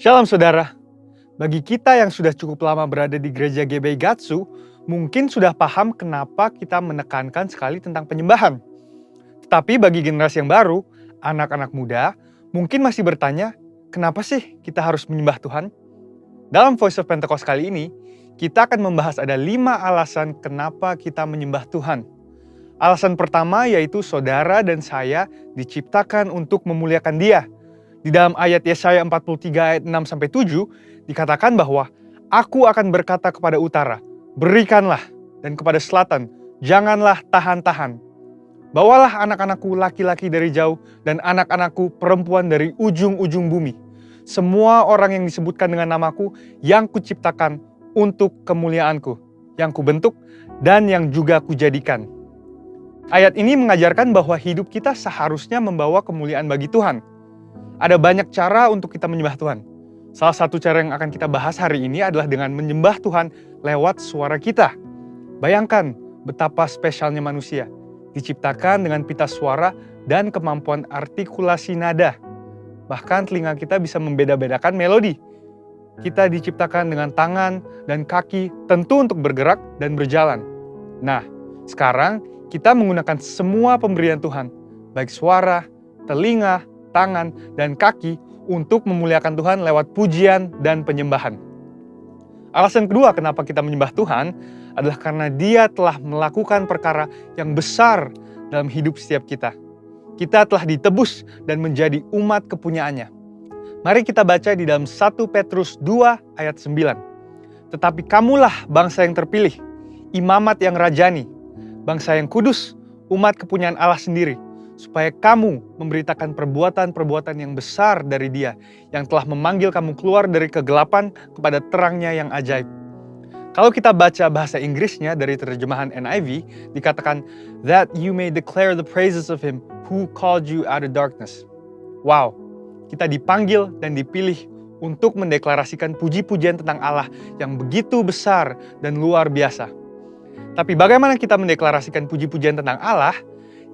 Shalom saudara, bagi kita yang sudah cukup lama berada di gereja GBI Gatsu, mungkin sudah paham kenapa kita menekankan sekali tentang penyembahan. Tetapi bagi generasi yang baru, anak-anak muda, mungkin masih bertanya, kenapa sih kita harus menyembah Tuhan? Dalam Voice of Pentecost kali ini, kita akan membahas ada 5 alasan kenapa kita menyembah Tuhan. Alasan pertama yaitu saudara dan saya diciptakan untuk memuliakan Dia. Di dalam ayat Yesaya 43 ayat 6-7 dikatakan bahwa aku akan berkata kepada utara, berikanlah, dan kepada selatan, janganlah tahan-tahan. Bawalah anak-anakku laki-laki dari jauh dan anak-anakku perempuan dari ujung-ujung bumi. Semua orang yang disebutkan dengan namaku yang kuciptakan untuk kemuliaanku, yang kubentuk dan yang juga kujadikan. Ayat ini mengajarkan bahwa hidup kita seharusnya membawa kemuliaan bagi Tuhan. Ada banyak cara untuk kita menyembah Tuhan. Salah satu cara yang akan kita bahas hari ini adalah dengan menyembah Tuhan lewat suara kita. Bayangkan betapa spesialnya manusia, diciptakan dengan pita suara dan kemampuan artikulasi nada. Bahkan telinga kita bisa membeda-bedakan melodi. Kita diciptakan dengan tangan dan kaki tentu untuk bergerak dan berjalan. Nah, sekarang kita menggunakan semua pemberian Tuhan, baik suara, telinga, tangan, dan kaki untuk memuliakan Tuhan lewat pujian dan penyembahan. Alasan kedua kenapa kita menyembah Tuhan adalah karena Dia telah melakukan perkara yang besar dalam hidup setiap kita. Kita telah ditebus dan menjadi umat kepunyaannya. Mari kita baca di dalam 1 Petrus 2 ayat 9. Tetapi kamulah bangsa yang terpilih, imamat yang rajani, bangsa yang kudus, umat kepunyaan Allah sendiri, supaya kamu memberitakan perbuatan-perbuatan yang besar dari Dia yang telah memanggil kamu keluar dari kegelapan kepada terangnya yang ajaib. Kalau kita baca bahasa Inggrisnya dari terjemahan NIV, dikatakan, that you may declare the praises of Him who called you out of darkness. Wow, kita dipanggil dan dipilih untuk mendeklarasikan puji-pujian tentang Allah yang begitu besar dan luar biasa. Tapi bagaimana kita mendeklarasikan puji-pujian tentang Allah?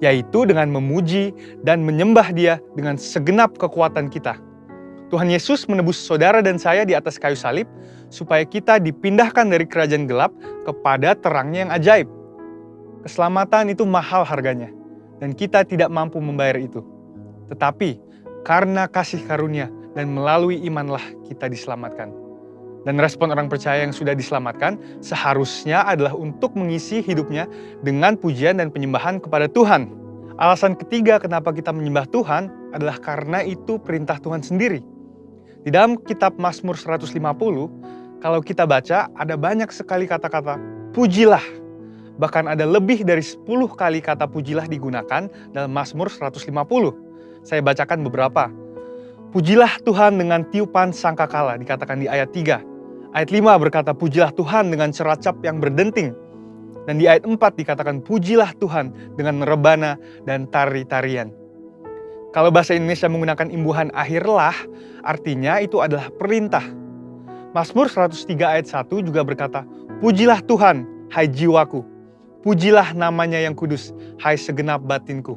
Yaitu dengan memuji dan menyembah Dia dengan segenap kekuatan kita. Tuhan Yesus menebus saudara dan saya di atas kayu salib, supaya kita dipindahkan dari kerajaan gelap kepada terangnya yang ajaib. Keselamatan itu mahal harganya, dan kita tidak mampu membayar itu. Tetapi, karena kasih karunia dan melalui imanlah kita diselamatkan. Dan respon orang percaya yang sudah diselamatkan seharusnya adalah untuk mengisi hidupnya dengan pujian dan penyembahan kepada Tuhan. Alasan ketiga kenapa kita menyembah Tuhan adalah karena itu perintah Tuhan sendiri. Di dalam kitab Mazmur 150, kalau kita baca ada banyak sekali kata-kata pujilah. Bahkan ada lebih dari 10 kali kata pujilah digunakan dalam Mazmur 150. Saya bacakan beberapa. Pujilah Tuhan dengan tiupan sangkakala, dikatakan di ayat 3. Ayat 5 berkata, pujilah Tuhan dengan ceracap yang berdenting. Dan di ayat 4 dikatakan, pujilah Tuhan dengan rebana dan tari-tarian. Kalau bahasa Indonesia menggunakan imbuhan akhirlah, artinya itu adalah perintah. Mazmur 103 ayat 1 juga berkata, pujilah Tuhan, hai jiwaku. Pujilah namanya yang kudus, hai segenap batinku.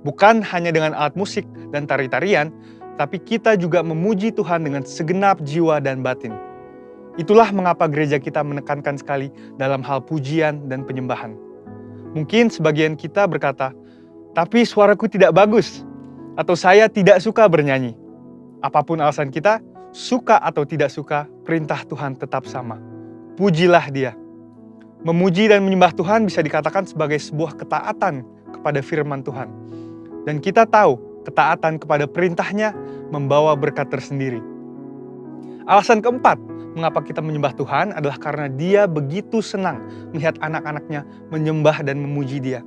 Bukan hanya dengan alat musik dan tari-tarian, tapi kita juga memuji Tuhan dengan segenap jiwa dan batin. Itulah mengapa gereja kita menekankan sekali dalam hal pujian dan penyembahan. Mungkin sebagian kita berkata, tapi suaraku tidak bagus, atau saya tidak suka bernyanyi. Apapun alasan kita, suka atau tidak suka, perintah Tuhan tetap sama. Pujilah Dia. Memuji dan menyembah Tuhan bisa dikatakan sebagai sebuah ketaatan kepada firman Tuhan. Dan kita tahu, ketaatan kepada perintahnya membawa berkat tersendiri. Alasan keempat, mengapa kita menyembah Tuhan adalah karena Dia begitu senang melihat anak-anaknya menyembah dan memuji Dia.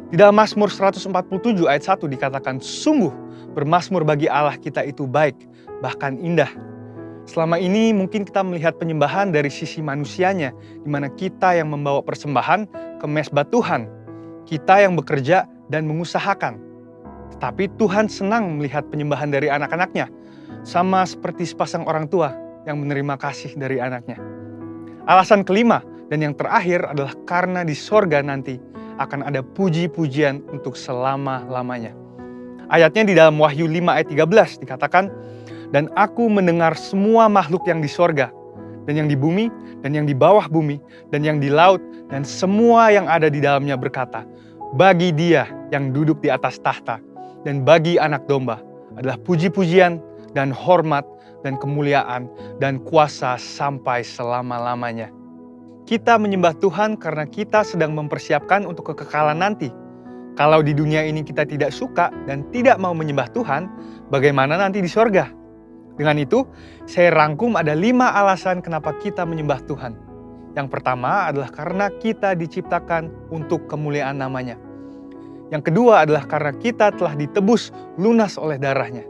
Di dalam Mazmur 147 ayat 1 dikatakan, sungguh bermazmur bagi Allah kita itu baik, bahkan indah. Selama ini mungkin kita melihat penyembahan dari sisi manusianya, di mana kita yang membawa persembahan ke mezbah Tuhan, kita yang bekerja dan mengusahakan. Tetapi Tuhan senang melihat penyembahan dari anak-anaknya, sama seperti sepasang orang tua yang menerima kasih dari anaknya. Alasan kelima dan yang terakhir adalah karena di sorga nanti akan ada puji-pujian untuk selama-lamanya. Ayatnya di dalam Wahyu 5 ayat 13 dikatakan, dan aku mendengar semua makhluk yang di sorga, dan yang di bumi, dan yang di bawah bumi, dan yang di laut, dan semua yang ada di dalamnya berkata, bagi Dia yang duduk di atas tahta, dan bagi Anak Domba adalah puji-pujian dan hormat dan kemuliaan dan kuasa sampai selama-lamanya. Kita menyembah Tuhan karena kita sedang mempersiapkan untuk kekekalan nanti. Kalau di dunia ini kita tidak suka dan tidak mau menyembah Tuhan, bagaimana nanti di sorga? Dengan itu, saya rangkum ada 5 alasan kenapa kita menyembah Tuhan. Yang pertama adalah karena kita diciptakan untuk kemuliaan namanya. Yang kedua adalah karena kita telah ditebus lunas oleh darahnya.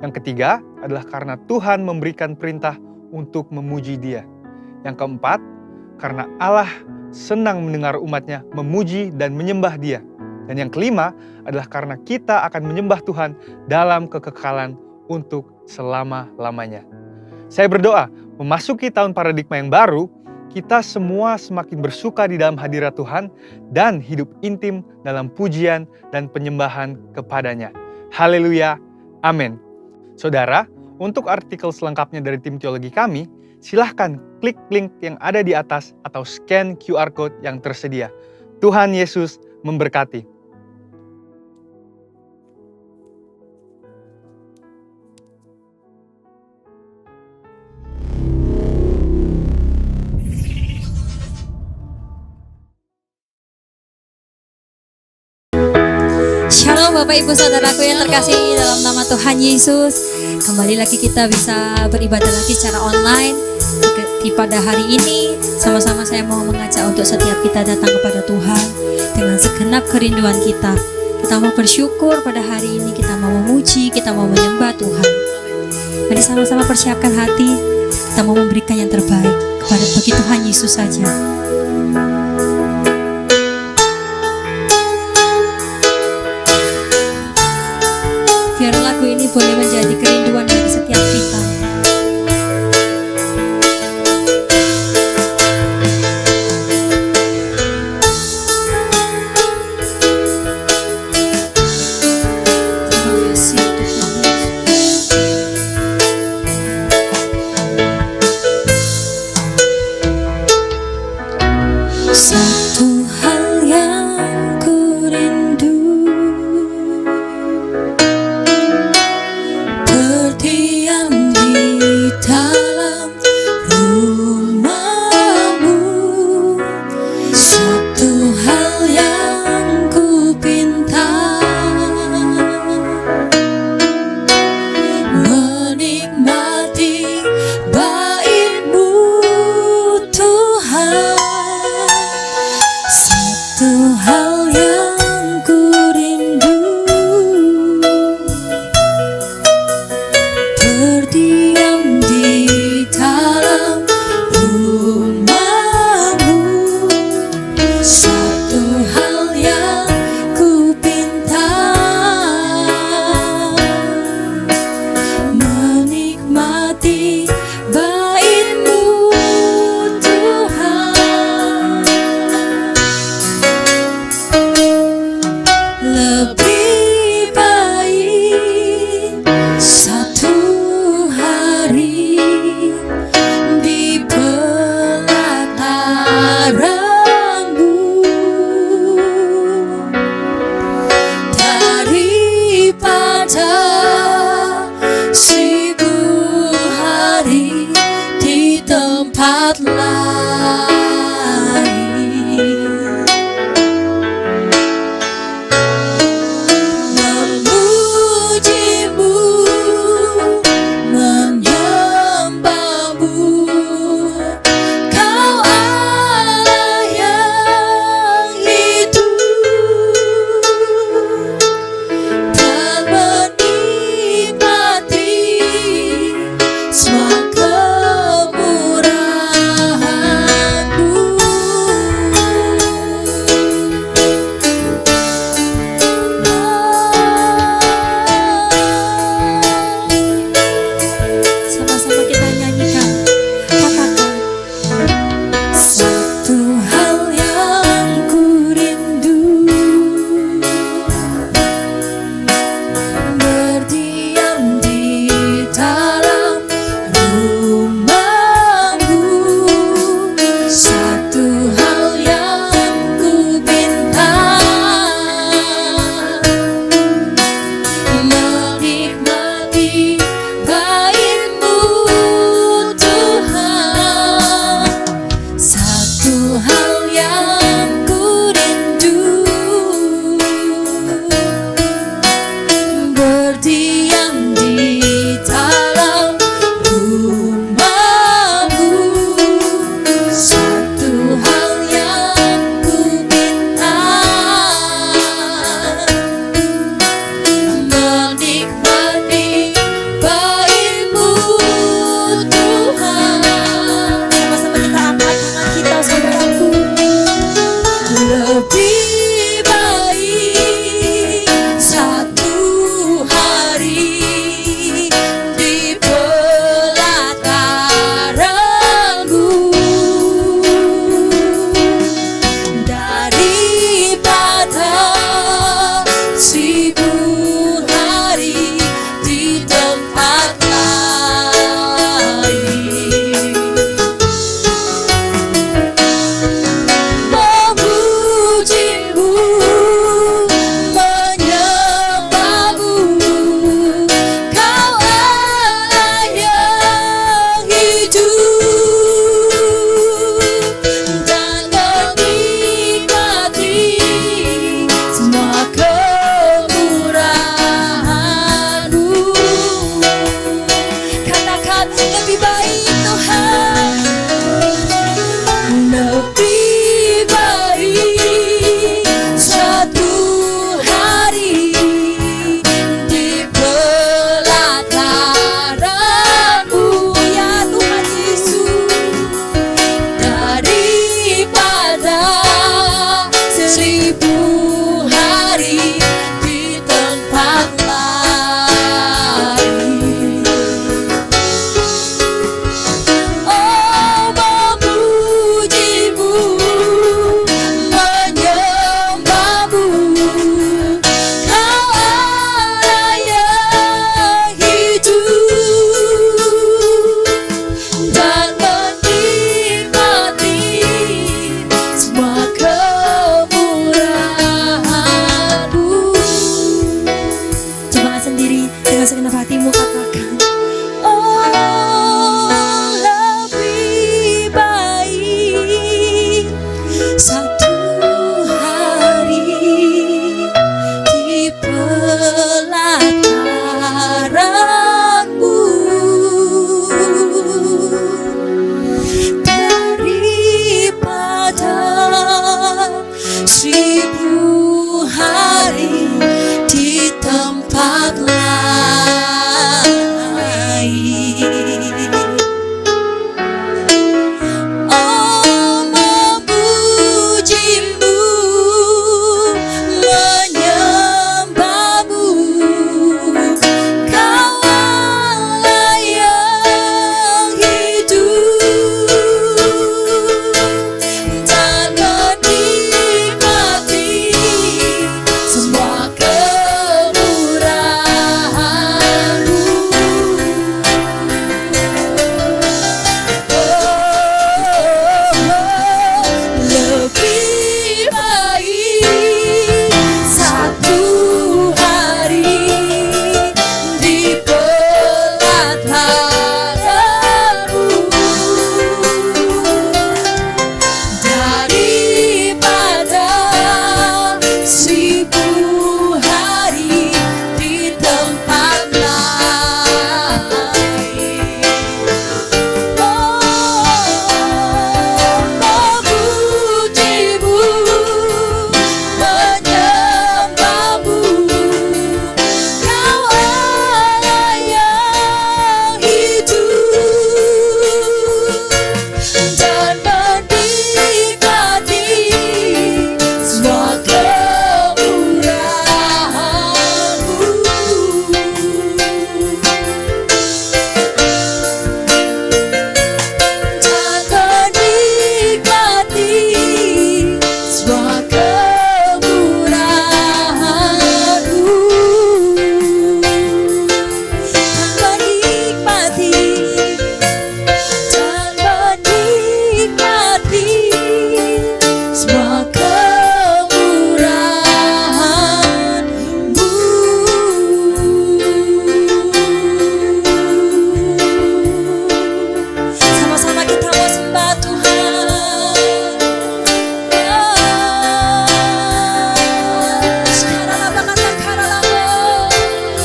Yang ketiga adalah karena Tuhan memberikan perintah untuk memuji Dia. Yang keempat, karena Allah senang mendengar umatnya memuji dan menyembah Dia. Dan yang kelima adalah karena kita akan menyembah Tuhan dalam kekekalan untuk selama-lamanya. Saya berdoa, memasuki tahun paradigma yang baru, kita semua semakin bersuka di dalam hadirat Tuhan dan hidup intim dalam pujian dan penyembahan kepadanya. Haleluya, amin. Saudara, untuk artikel selengkapnya dari tim teologi kami, silahkan klik link yang ada di atas atau scan QR Code yang tersedia. Tuhan Yesus memberkati. Shalom Bapak Ibu Saudaraku yang terkasih dalam nama Tuhan Yesus. Kembali lagi kita bisa beribadah lagi secara online di pada hari ini. Sama-sama saya mau mengajak untuk setiap kita datang kepada Tuhan dengan segenap kerinduan kita. Kita mau bersyukur pada hari ini, kita mau memuji, kita mau menyembah Tuhan. Mari sama-sama persiapkan hati, kita mau memberikan yang terbaik kepada bagi Tuhan Yesus saja. Biar lagu ini boleh menjadi kerinduan bagi setiap kita. Terima kasih Tuhan. Satu hal yang ku rindu, berdiam di dalam rumah-Mu. Satu hal yang ku pinta, menikmati bait-Mu Tuhan. Satu hal yang ku rindu, berdiam di dalam rumah-Mu. Satu hal yang ku pinta, menikmati bait-Mu Tuhan. lebih baik satu hari di pelataranmu daripada 1000 hari di tempat lain. Memujimu, menyembahmu, Kau Allah yang hidup, dan menikmati semua kemurahan-Mu. Katakan lebih baik Tuhan, lebih baik satu hari di pelataran-Mu ya Tuhan Yesus, daripada 1000 hari di tempat lain. Oh, memujimu, menyembahmu, Kau Allah yang hidup, dan menikmati semua kemurahan-Mu. Coba sendiri dengan segenap hatimu katakan, oh lebih baik satu hari di pelataran-Mu daripada 1000 hari di tempat lain. Oh, memujimu, menyembahmu, Kau Allah yang hidup, dan menikmati semua kemurahan-Mu. Lebih baik satu hari di pelataran-Mu daripada 1000 hari di tempat lain. Memujimu, menyembahmu, Kau Allah yang hidup, dan menikmati semua kemurahan-Mu. Dan menikmati semua kemurahan-Mu. Dan menikmati, dan menikmati semua kemurahan-Mu. Sama-sama kita mau sembah Tuhan.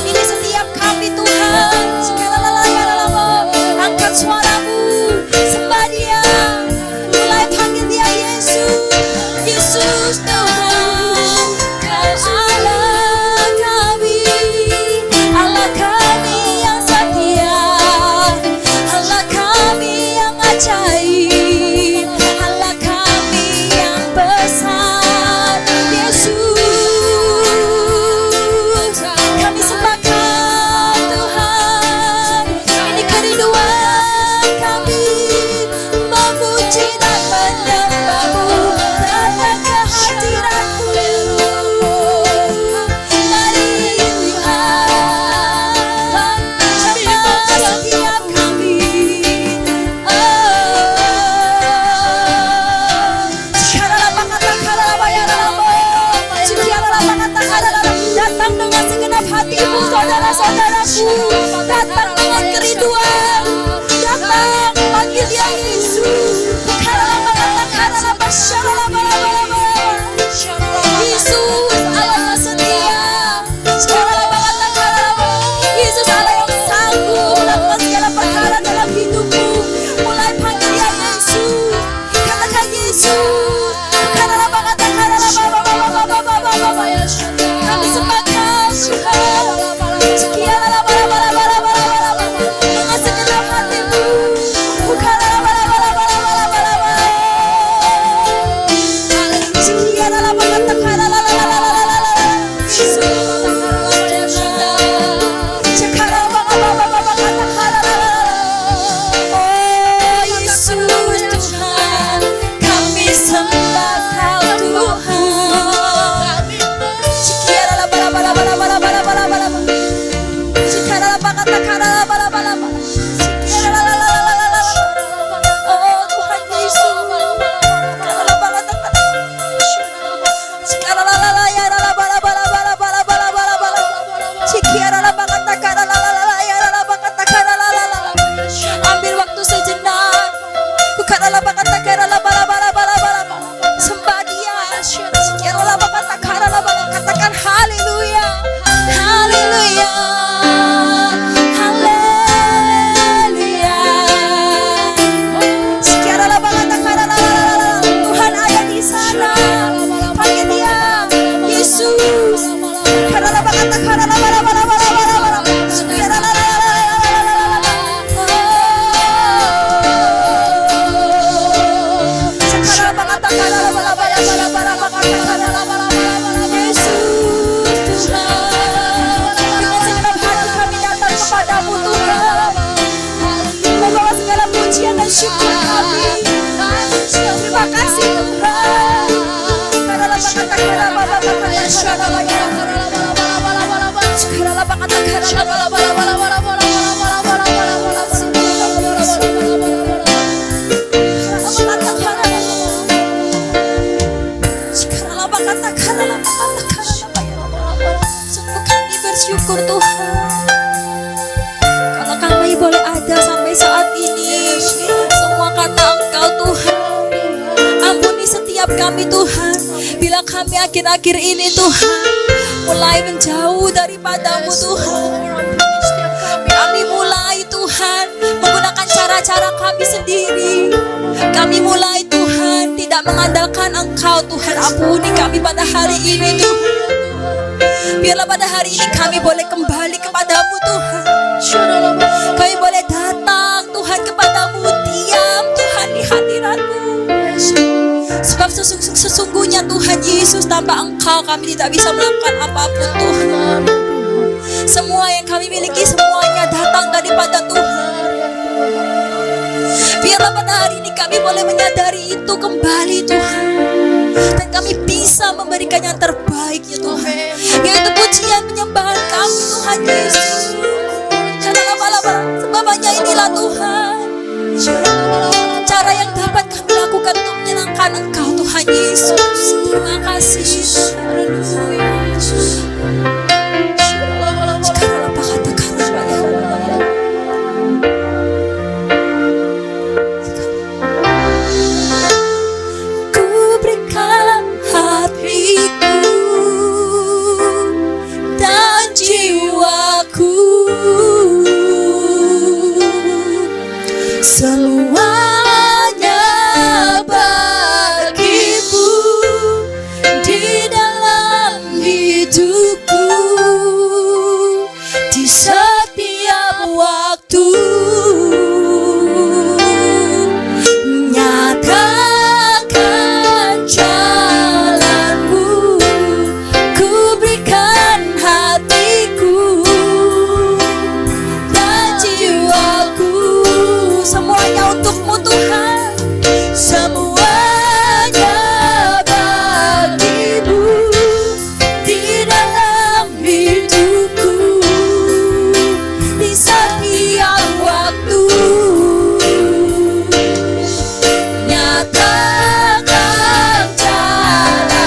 Ini setiap kami Tuhan. Angkat suaramu, sembah Dia, mulai panggil Dia Yesus, Yesus Tuhan. Kau Allah kami, Allah kami yang setia, Allah kami yang ajaib, Allah kami yang besar. Katakan haleluya, haleluya, haleluya. Tuhan ada di sana. Panggil Dia, Yesus. Syukur kami. Terima kasih Tuhan. Sungguh kami bersyukur Tuhan. Kalau kami boleh ada sampai saat ini, semua kata Engkau Tuhan. Ampuni setiap kami Tuhan. Bila kami akhir-akhir ini Tuhan mulai menjauh daripadamu Tuhan. Kami mulai Tuhan menggunakan cara-cara kami sendiri. Kami mulai Tuhan tidak mengandalkan Engkau Tuhan. Ampuni kami pada hari ini Tuhan. Biarlah pada hari ini kami boleh kembali kepadamu Tuhan. Kami boleh datang Tuhan kepadamu, diam Tuhan di hadirat-Mu. Sebab sesungguhnya Tuhan Yesus, tanpa Engkau kami tidak bisa melakukan apapun Tuhan. Semua yang kami miliki semuanya datang daripada Tuhan. Biarlah pada hari ini kami boleh menyadari itu kembali Tuhan. Dan kami bisa memberikan yang terbaik ya Tuhan, yaitu pujian penyembahan kami Tuhan Yesus. Sebab hanya inilah Tuhan cara yang dapat kami lakukan untuk menyenangkan Engkau Tuhan Yesus. Terima kasih. Haleluya Yesus. Semuanya bagimu di dalam hidupku, di setiap waktu. Nyatakan jalanmu, ku berikan hatiku dan jiwaku. Semuanya untukmu Tuhan. Semuanya bagimu di dalam hidupku, di setiap waktu. Nyatakan jalanmu,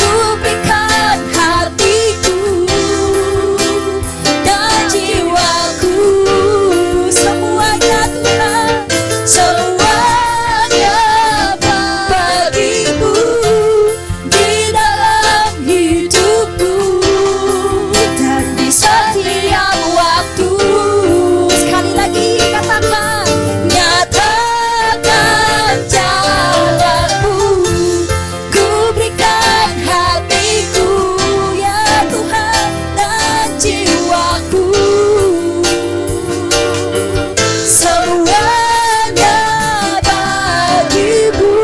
ku berikan hatiku dan jiwaku. Semuanya Tuhan, semuanya bagimu di dalam hidupku dan di setiap waktu. Sekali lagi katakan, nyatakan jalanmu, ku berikan hatiku ya Tuhan dan jiwaku. Semuanya bagimu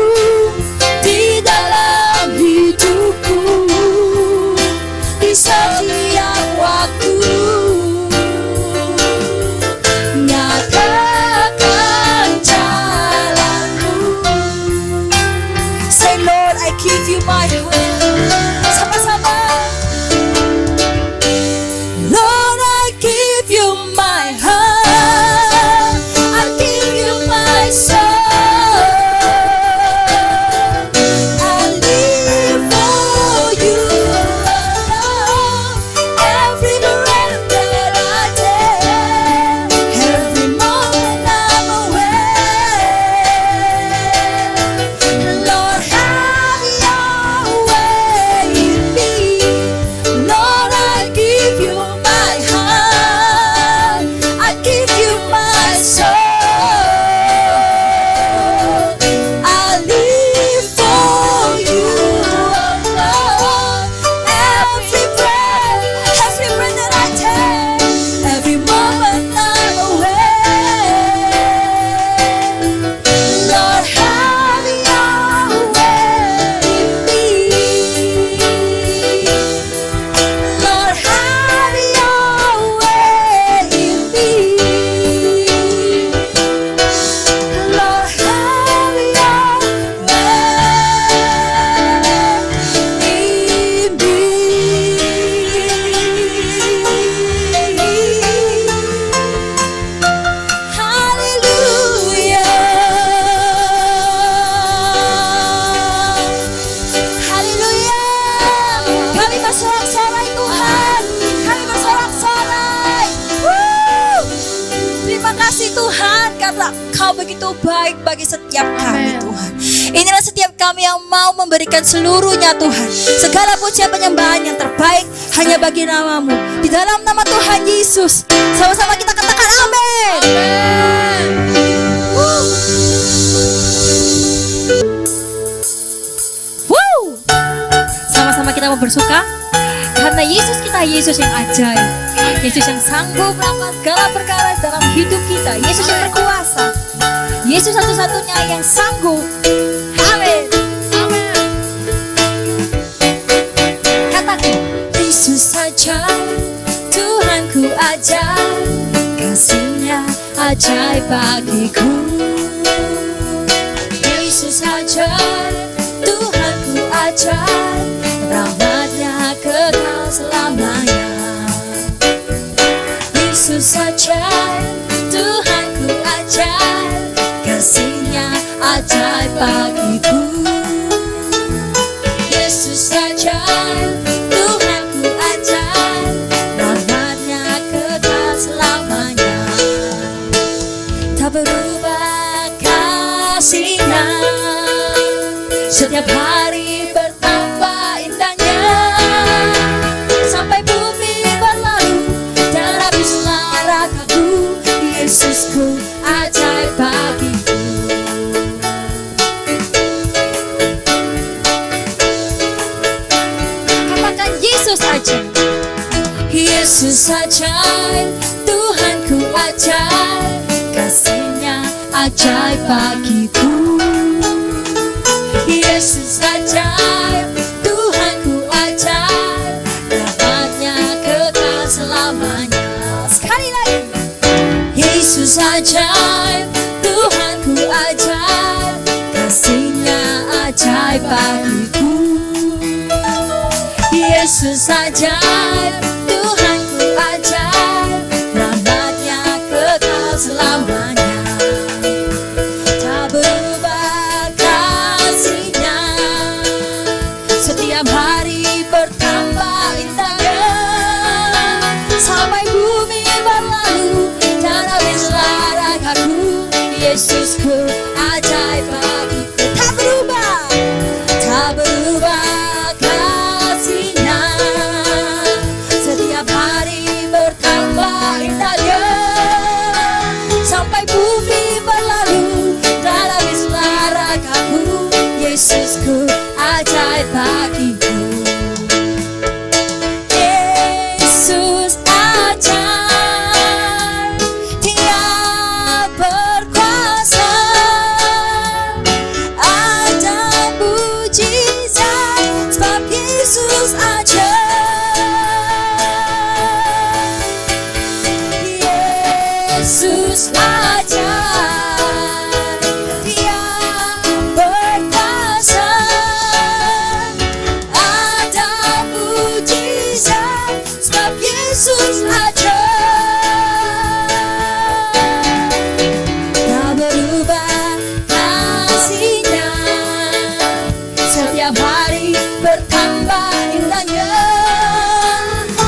di dalam hidupku, di setiap waktu. Nyatakan jalanmu. Say Lord, I give you my heart. Sama-sama. Lord, I give you my heart. I give you my soul. I live for you alone. Every breath that I take, every moment I'm awake. Lord, have your begitu baik bagi setiap kami Tuhan. Inilah setiap kami yang mau memberikan seluruhnya Tuhan. Segala pujian penyembahan yang terbaik hanya bagi namamu. Di dalam nama Tuhan Yesus, sama-sama kita katakan amin. Sama-sama kita mau bersuka karena Yesus kita, Yesus yang ajaib, Yesus yang sanggup melakukan segala perkara dalam hidup kita, Yesus yang berkuasa, Yesus satu-satunya yang sanggup. Amin. Katakan, Yesus saja Tuhanku ajaib, kasih-Nya ajaib bagiku. Yesus saja Tuhanku ajaib, rahmat-Nya kekal selamanya. Yesus saja Tuhanku ajaib, kasih-Nya ajaib bagiku. Yesus saja Tuhanku ajaib, rahmat-Nya kekal selamanya. Tak berubah kasih-Nya, setiap hari bertambah indahnya, sampai bumi berlalu dan habislah rakaku. Yesusku ajaib bagiku. Katakan Yesus ajaib. Yesus ajaib, Tuhanku ajaib, kasih-Nya ajaib bagiku. Yesus ajaib, Tuhanku ajaib, rahmat-Nya kekal selamanya. Sekali lagi. Yesus ajaib, Tuhanku ajaib, kasih-Nya ajaib bagiku. Yesus ajaib, Tuhanku ajaib, rahmat-Nya kekal selamanya. Tak berubah kasih-Nya, setiap hari bertambah indahnya, sampai bumi berlalu dan habislah rakaku. Yesusku ajaib bagiku. Tak berubah, tak berubah kasih-Nya, setiap hari bertambah indahnya, sampai bumi berlalu dan habislah rakaku. Yesusku ajaib bagiku. Yesus ajaib, Dia berkuasa, ada mujizat sebab Yesus ajaib. Yesus ajaib, Dia berkuasa, ada mujizat sebab Yesus ajaib. Tak berubah kasih-Nya, setiap hari bertambah indahnya,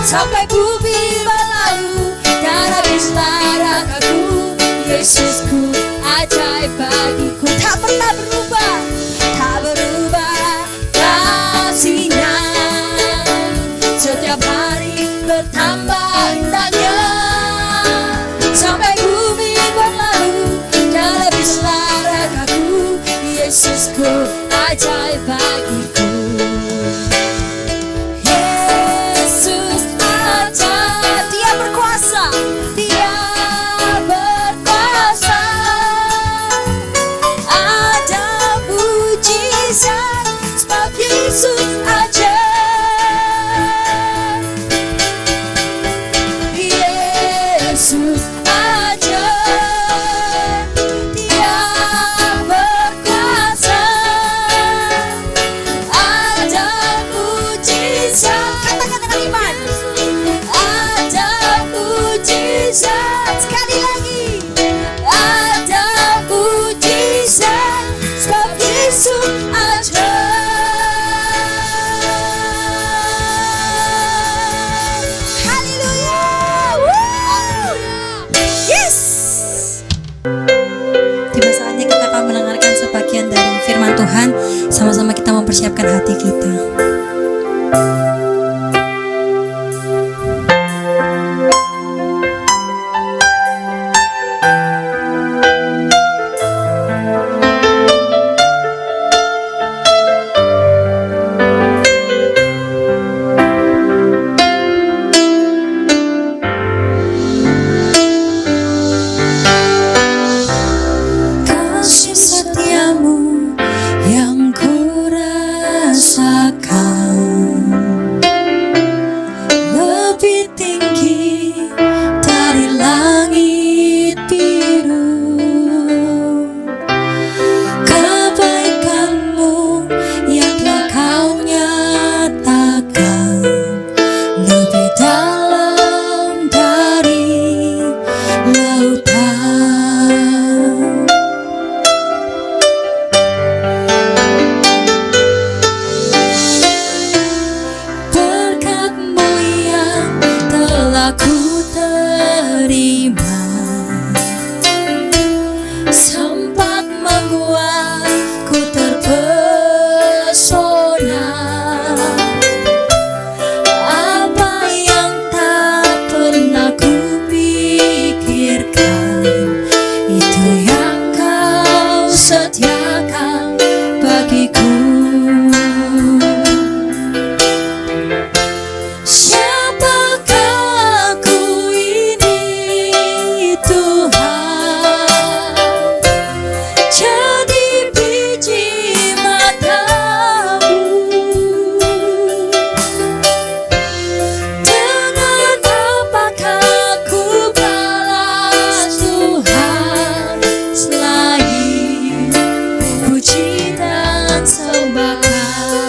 sampai bumi berlalu dan habislah rakaku. Yesusku ajaib bagiku. Tak pernah berubah, tak berubah kasih-Nya, setiap hari bertambah indahnya, sampai bumi berlalu dan habislah rakaku. Yesusku ajaib bagiku. Yesus ajaib, Dia berkuasa, Dia berkuasa, ada mujizat sebab Yesus ajaib. Yesus ajaib, Dia berkuasa, ada mujizat. Katakan dengan iman. Ada mujizat. Sekali lagi. Ada mujizat sebab Yesus ajaib. menyediakan hati kita. Kasih setiamu yang ku rasakan lebih tinggi dari langit biru. Kebaikanmu yang telah kau nyatakan lebih dalam dari lautan. Berkat-Mu yang telah ku terima sempat membuatku terpesona. Apa yang tak pernah ku pikirkan, itu yang kau sediakan bagiku. Siapakah aku ini Tuhan? Jadi biji mata-Mu. Dengan apakah ku balas Tuhan selain puji dan sembah Kau?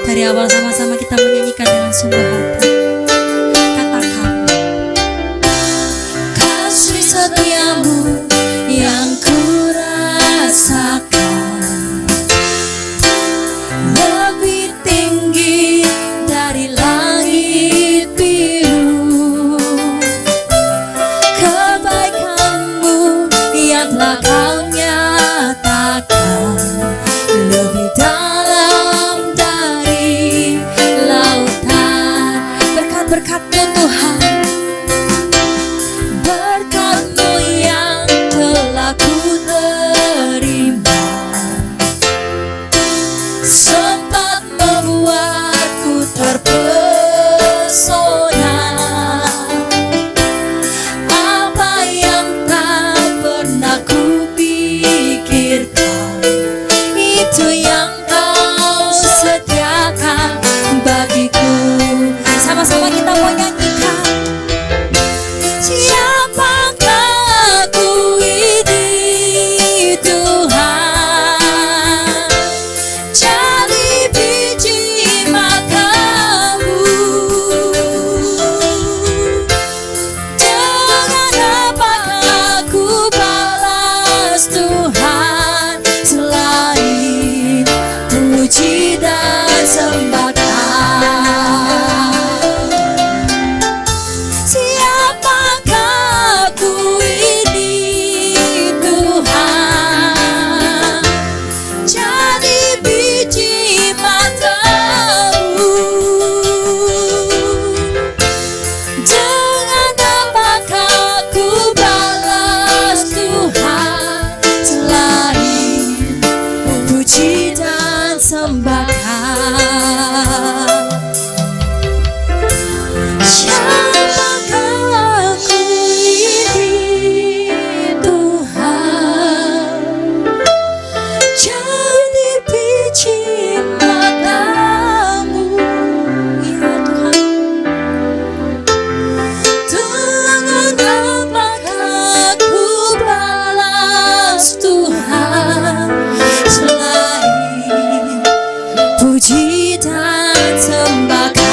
Dari awal sama-sama kita menyanyikan dengan sungguh hati. Katakan, kasih setiamu yang ku rasakan lebih tinggi dari langit biru. Kebaikan-Mu yang telah kau nyatakan lebih dalam dari lautan. Berkat-berkat-Mu Tuhan, berkat-Mu yang telah ku terima sempat membuatku terpesona. Apa yang tak pernah ku pikirkan, itu yang kau sediakan bagiku. Sama-sama kita mau nyanyikan. Siapakah aku ini Tuhan? Jadi biji mata-Mu. Dengan apakah ku balas Tuhan selain puji dan sembah Kau? Siapakah aku ini Tuhan? Jadi biji mata-Mu. Dengan apakah ku balas Tuhan selain puji dan sembah Kau? Siapakah aku ini Tuhan? Jadi biji mata-Mu, ya Tuhan. Dengan apakah ku balas Tuhan selain puji dan sembah Kau?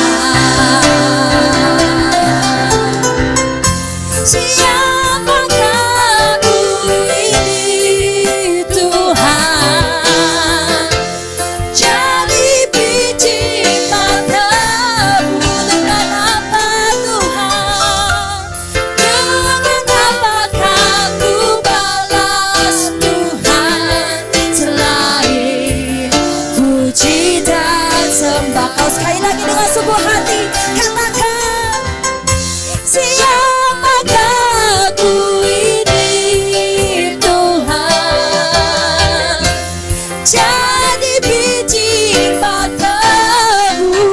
Siapakah aku ini Tuhan? Jadi biji mata-Mu. Dengan apa Tuhan? Dengan apakah ku balas Tuhan selain puji dan sembah Kau. Sekali lagi dengan sungguh hati katakan, siapakah aku ini Tuhan, jadi biji matamu.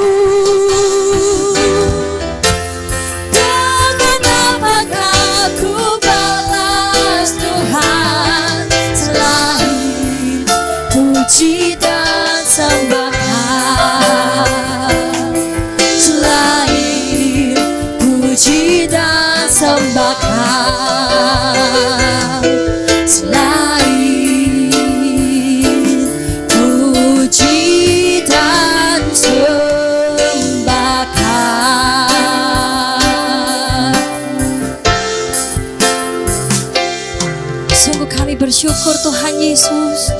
Dengan apakah ku balas Tuhan, selain puji dan sembahan, selain puji dan sembahan, selain puji dan sembahan. Sungguh kami bersyukur Tuhan Yesus.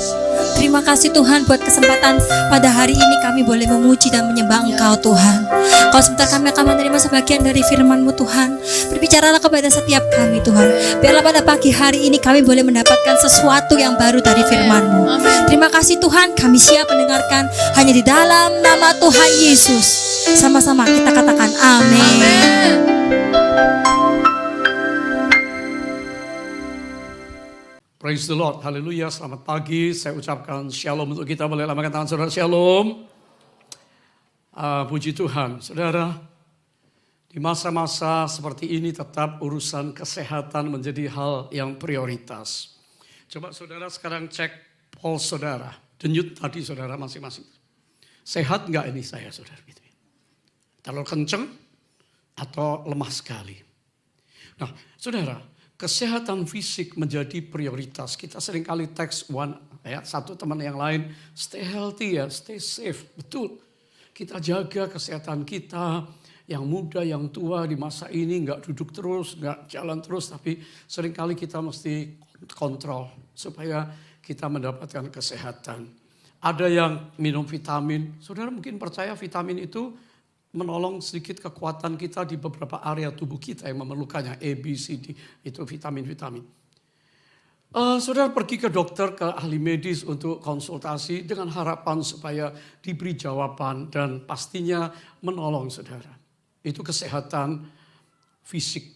Terima kasih Tuhan buat kesempatan pada hari ini kami boleh memuji dan menyembah Engkau Tuhan. Kalau sebentar kami akan menerima sebagian dari firman-Mu Tuhan. Berbicaralah kepada setiap kami Tuhan. Biarlah pada pagi hari ini kami boleh mendapatkan sesuatu yang baru dari firman-Mu. Terima kasih Tuhan, kami siap mendengarkan hanya di dalam nama Tuhan Yesus. Sama-sama kita katakan amin. Praise the Lord, haleluya, selamat pagi. Saya ucapkan shalom untuk kita. Boleh lambaikan tangan saudara, shalom. Puji Tuhan, saudara. Di masa-masa seperti ini tetap urusan kesehatan menjadi hal yang prioritas. Coba saudara sekarang cek pulse saudara. Denyut tadi saudara masing-masing. Sehat enggak ini saya saudara? Terlalu kenceng atau lemah sekali? Nah saudara, kesehatan fisik menjadi prioritas. Kita seringkali teks satu teman yang lain, stay healthy ya, stay safe. Betul, kita jaga kesehatan kita, yang muda, yang tua di masa ini nggak duduk terus, nggak jalan terus, tapi seringkali kita mesti kontrol supaya kita mendapatkan kesehatan. Ada yang minum vitamin, saudara mungkin percaya vitamin itu menolong sedikit kekuatan kita di beberapa area tubuh kita yang memerlukannya, A, B, C, D, itu vitamin-vitamin. Saudara pergi ke dokter, ke ahli medis untuk konsultasi dengan harapan supaya diberi jawaban dan pastinya menolong saudara. Itu kesehatan fisik.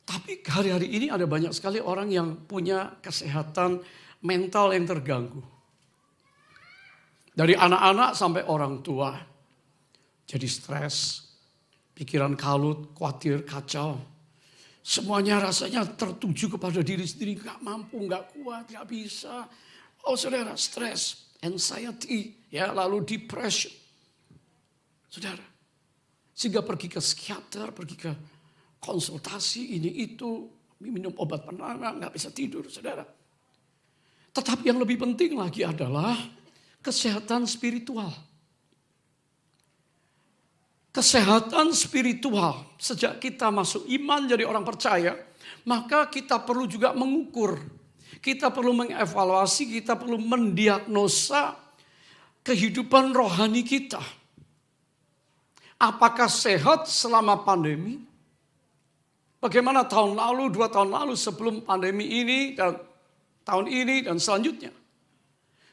Tapi hari-hari ini ada banyak sekali orang yang punya kesehatan mental yang terganggu. Dari anak-anak sampai orang tua. Jadi stres, pikiran kalut, khawatir, kacau. Semuanya rasanya tertuju kepada diri sendiri. Gak mampu, gak kuat, gak bisa. Oh saudara, stres, anxiety, ya, lalu depression. Saudara, sehingga pergi ke psikiater, pergi ke konsultasi, ini itu, minum obat penenang, gak bisa tidur saudara. Tetapi yang lebih penting lagi adalah kesehatan spiritual. Kesehatan spiritual, sejak kita masuk iman jadi orang percaya, maka kita perlu juga mengukur. Kita perlu mengevaluasi, kita perlu mendiagnosa kehidupan rohani kita. Apakah sehat selama pandemi? Bagaimana tahun lalu, 2 tahun lalu sebelum pandemi ini, dan tahun ini dan selanjutnya.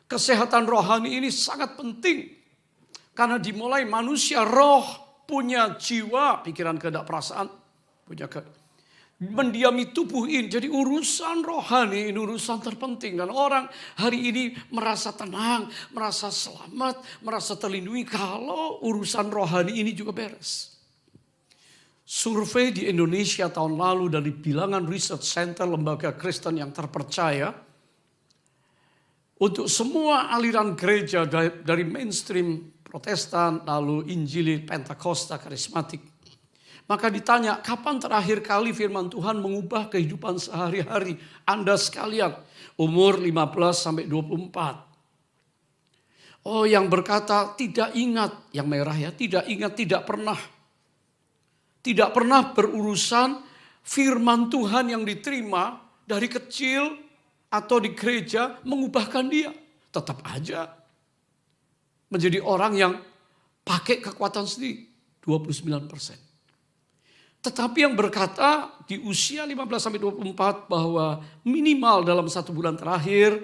Kesehatan rohani ini sangat penting. Karena dimulai manusia roh, punya jiwa, pikiran, kehendak, perasaan, punya mendiami tubuh ini. Jadi urusan rohani ini urusan terpenting. Dan orang hari ini merasa tenang, merasa selamat, merasa terlindungi kalau urusan rohani ini juga beres. Survei di Indonesia tahun lalu dari bilangan Research Center lembaga Kristen yang terpercaya. Untuk semua aliran gereja dari mainstream Protestan, lalu Injili, Pentakosta, Karismatik. Maka ditanya, kapan terakhir kali firman Tuhan mengubah kehidupan sehari-hari Anda sekalian? Umur 15 sampai 24. Oh, yang berkata tidak ingat, yang merah ya, tidak ingat, tidak pernah. Tidak pernah berurusan firman Tuhan yang diterima dari kecil atau di gereja mengubahkan dia. Tetap aja menjadi orang yang pakai kekuatan sendiri, 29%. Tetapi yang berkata di usia 15-24 bahwa minimal dalam 1 bulan terakhir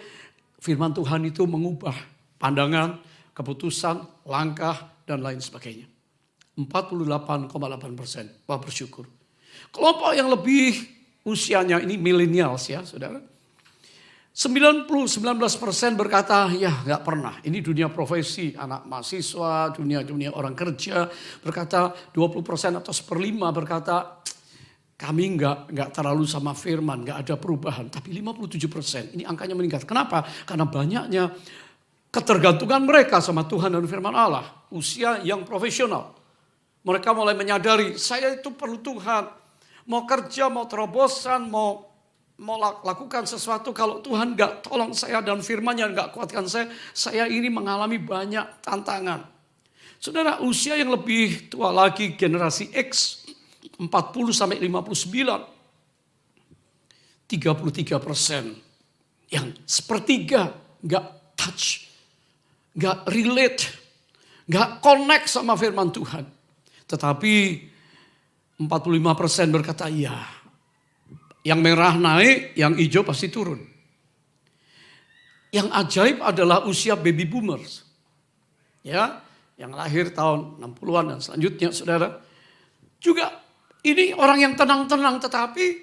firman Tuhan itu mengubah pandangan, keputusan, langkah, dan lain sebagainya. 48,8%. Wah, bersyukur. Kelompok yang lebih usianya ini millennials ya saudara. 19% berkata ya nggak pernah. Ini dunia profesi, anak mahasiswa, dunia orang kerja. Berkata 20% atau 1/5 berkata kami nggak terlalu sama firman, nggak ada perubahan. Tapi 57% ini angkanya meningkat. Kenapa? Karena banyaknya ketergantungan mereka sama Tuhan dan firman Allah. Usia yang profesional. Mereka mulai menyadari saya itu perlu Tuhan. Mau kerja, mau terobosan, mau lakukan sesuatu, kalau Tuhan gak tolong saya dan firman-Nya gak kuatkan saya ini mengalami banyak tantangan. Saudara, usia yang lebih tua lagi, generasi X, 40-59, 33%. Yang sepertiga gak touch, gak relate, gak connect sama firman Tuhan. Tetapi 45% berkata iya. Yang merah naik, yang hijau pasti turun. Yang ajaib adalah usia baby boomers. Ya, yang lahir tahun 60-an dan selanjutnya saudara. Juga ini orang yang tenang-tenang tetapi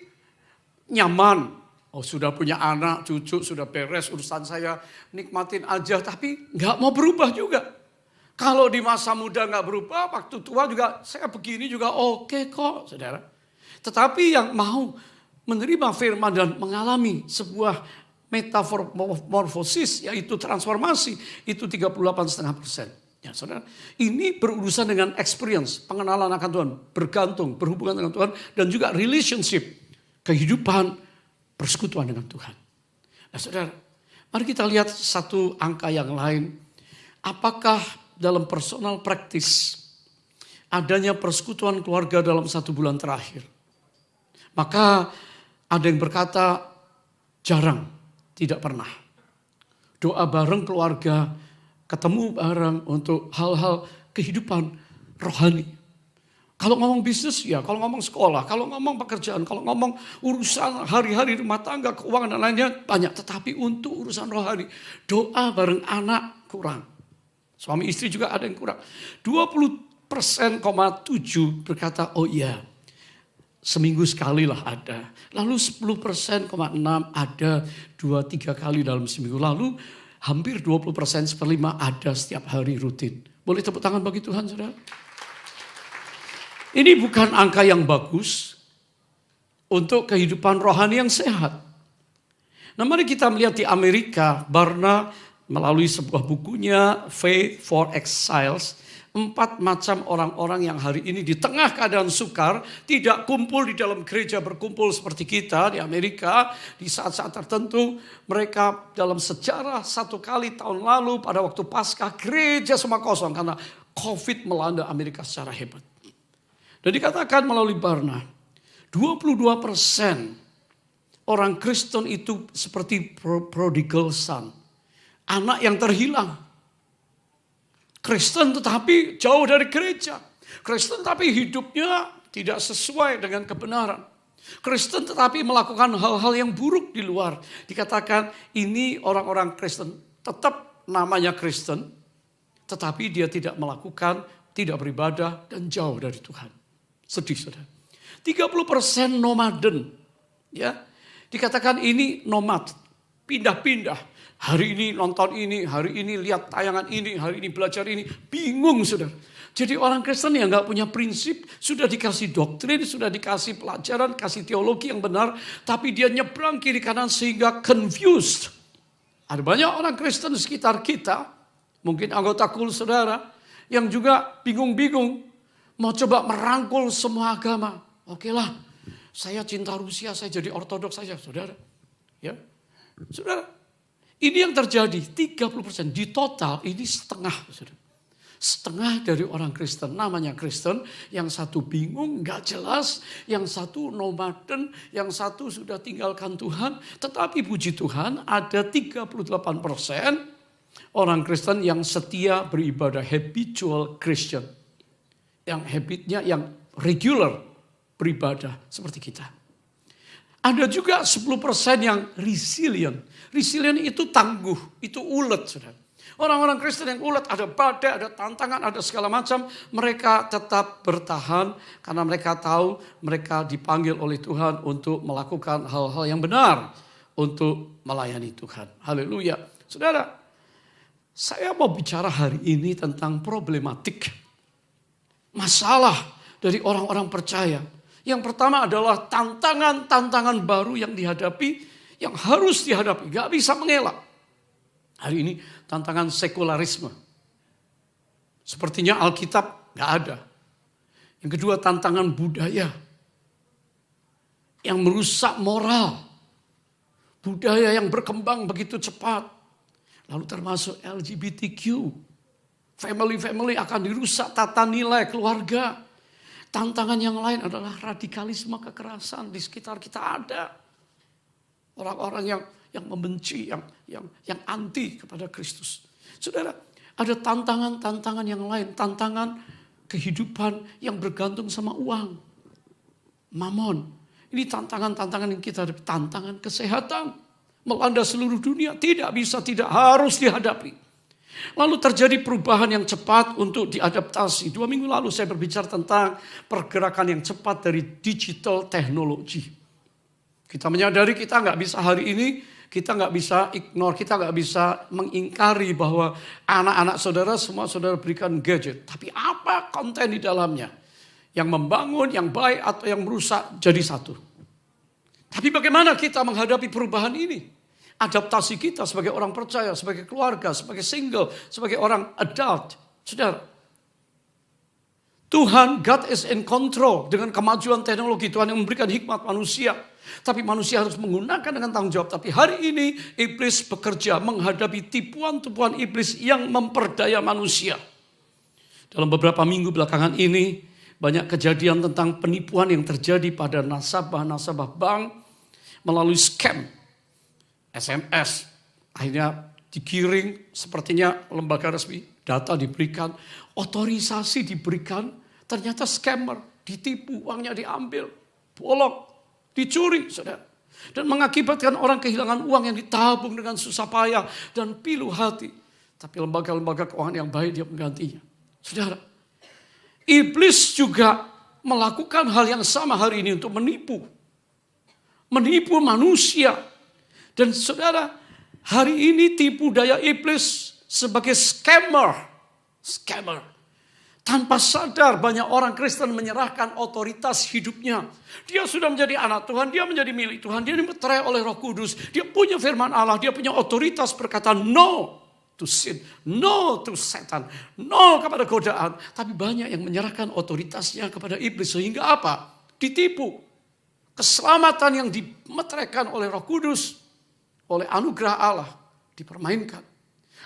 nyaman. Oh sudah punya anak, cucu, sudah beres urusan saya. Nikmatin aja tapi gak mau berubah juga. Kalau di masa muda gak berubah, waktu tua juga saya begini juga oke kok saudara. Tetapi yang mau menerima firman dan mengalami sebuah metamorfosis, yaitu transformasi, itu 38,5%. Ya, saudara, ini berurusan dengan experience, pengenalan akan Tuhan, bergantung, berhubungan dengan Tuhan, dan juga relationship, kehidupan, persekutuan dengan Tuhan. Nah, saudara, mari kita lihat satu angka yang lain. Apakah dalam personal practice adanya persekutuan keluarga dalam 1 bulan terakhir? Maka ada yang berkata jarang, tidak pernah. Doa bareng keluarga, ketemu bareng untuk hal-hal kehidupan rohani. Kalau ngomong bisnis ya, kalau ngomong sekolah, kalau ngomong pekerjaan, kalau ngomong urusan hari-hari rumah tangga, keuangan dan lainnya banyak. Tetapi untuk urusan rohani, doa bareng anak kurang. Suami istri juga ada yang kurang. 20,7% berkata oh iya. Seminggu sekali lah ada. Lalu 10,6% ada 2-3 kali dalam seminggu. Lalu hampir 20%, 1/5 ada setiap hari rutin. Boleh tepuk tangan bagi Tuhan saudara? Ini bukan angka yang bagus untuk kehidupan rohani yang sehat. Nah mari kita melihat di Amerika, Barna melalui sebuah bukunya Faith for Exiles. 4 macam orang-orang yang hari ini di tengah keadaan sukar, tidak kumpul di dalam gereja, berkumpul seperti kita di Amerika. Di saat-saat tertentu mereka dalam sejarah 1 kali tahun lalu pada waktu Paskah gereja semua kosong karena COVID melanda Amerika secara hebat. Dan dikatakan melalui Barna, 22% orang Kristen itu seperti prodigal son, anak yang terhilang. Kristen tetapi jauh dari gereja. Kristen tapi hidupnya tidak sesuai dengan kebenaran. Kristen tetapi melakukan hal-hal yang buruk di luar. Dikatakan ini orang-orang Kristen tetap namanya Kristen. Tetapi dia tidak melakukan, tidak beribadah dan jauh dari Tuhan. Sedih saudara. 30% nomaden. Ya, dikatakan ini nomad. Pindah-pindah. Hari ini nonton ini, hari ini lihat tayangan ini, hari ini belajar ini. Bingung saudara. Jadi orang Kristen yang gak punya prinsip, sudah dikasih doktrin, sudah dikasih pelajaran, kasih teologi yang benar. Tapi dia nyebrang kiri kanan sehingga confused. Ada banyak orang Kristen di sekitar kita, mungkin anggota kul saudara, yang juga bingung-bingung. Mau coba merangkul semua agama. Oke lah, saya cinta Rusia, saya jadi ortodoks saja saudara. Ya, saudara. Ini yang terjadi, 30%. Di total ini setengah. Setengah dari orang Kristen, namanya Kristen. Yang satu bingung, gak jelas. Yang satu nomaden, yang satu sudah tinggalkan Tuhan. Tetapi puji Tuhan ada 38% orang Kristen yang setia beribadah, habitual Christian. Yang habitnya, yang regular beribadah seperti kita. Ada juga 10% yang resilient. Resilient itu tangguh, itu ulet saudara. Orang-orang Kristen yang ulet, ada badai, ada tantangan, ada segala macam. Mereka tetap bertahan karena mereka tahu mereka dipanggil oleh Tuhan untuk melakukan hal-hal yang benar. Untuk melayani Tuhan. Haleluya. Saudara, saya mau bicara hari ini tentang problematik. Masalah dari orang-orang percaya. Yang pertama adalah tantangan-tantangan baru yang dihadapi, yang harus dihadapi. Gak bisa mengelak. Hari ini tantangan sekularisme. Sepertinya Alkitab gak ada. Yang kedua tantangan budaya. Yang merusak moral. Budaya yang berkembang begitu cepat. Lalu termasuk LGBTQ. Family akan dirusak, tata nilai keluarga. Tantangan yang lain adalah radikalisme kekerasan di sekitar kita ada. Orang-orang yang membenci, yang anti kepada Kristus. Saudara, ada tantangan-tantangan yang lain. Tantangan kehidupan yang bergantung sama uang. Mamon. Ini tantangan-tantangan yang kita hadapi. Tantangan kesehatan. Melanda seluruh dunia. Tidak bisa, tidak harus dihadapi. Lalu terjadi perubahan yang cepat untuk diadaptasi. 2 minggu lalu saya berbicara tentang pergerakan yang cepat dari digital teknologi. Kita menyadari kita nggak bisa hari ini, kita nggak bisa ignore, kita nggak bisa mengingkari bahwa anak-anak saudara, semua saudara berikan gadget. Tapi apa konten di dalamnya? Yang membangun, yang baik atau yang merusak jadi satu. Tapi bagaimana kita menghadapi perubahan ini? Adaptasi kita sebagai orang percaya, sebagai keluarga, sebagai single, sebagai orang adult. Saudara, Tuhan, God is in control dengan kemajuan teknologi. Tuhan yang memberikan hikmat manusia. Tapi manusia harus menggunakan dengan tanggung jawab. Tapi hari ini iblis bekerja menghadapi tipuan-tipuan iblis yang memperdaya manusia. Dalam beberapa minggu belakangan ini banyak kejadian tentang penipuan yang terjadi pada nasabah-nasabah bank melalui scam. SMS. Akhirnya digiring sepertinya lembaga resmi. Data diberikan, otorisasi diberikan. Ternyata scammer, ditipu, uangnya diambil, bolong. Dicuri, saudara. Dan mengakibatkan orang kehilangan uang yang ditabung dengan susah payah dan pilu hati. Tapi lembaga-lembaga keuangan yang baik dia menggantinya. Saudara, iblis juga melakukan hal yang sama hari ini untuk menipu. Menipu manusia. Dan saudara, hari ini tipu daya iblis sebagai scammer. Tanpa sadar banyak orang Kristen menyerahkan otoritas hidupnya. Dia sudah menjadi anak Tuhan, dia menjadi milik Tuhan. Dia dimeterai oleh Roh Kudus. Dia punya firman Allah, dia punya otoritas berkata no to sin, no to setan, no kepada godaan. Tapi banyak yang menyerahkan otoritasnya kepada iblis sehingga apa? Ditipu. Keselamatan yang dimeteraikan oleh Roh Kudus, oleh anugerah Allah dipermainkan.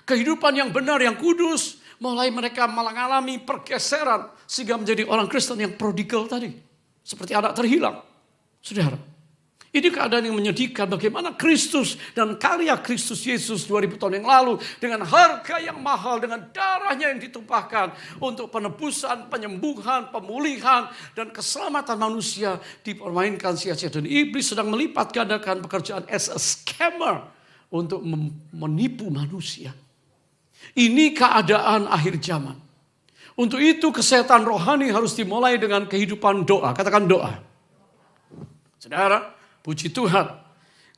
Kehidupan yang benar, yang kudus, mulai mereka mengalami pergeseran sehingga menjadi orang Kristen yang prodigal tadi. Seperti anak terhilang. Saudara, ini keadaan yang menyedihkan bagaimana Kristus dan karya Kristus Yesus 2000 tahun yang lalu dengan harga yang mahal, dengan darahnya yang ditumpahkan untuk penebusan, penyembuhan, pemulihan dan keselamatan manusia dipermainkan sia-sia. Dan iblis sedang melipat gandakan pekerjaan as a scammer untuk menipu manusia. Ini keadaan akhir zaman. Untuk itu kesehatan rohani harus dimulai dengan kehidupan doa. Katakan doa. Saudara, puji Tuhan.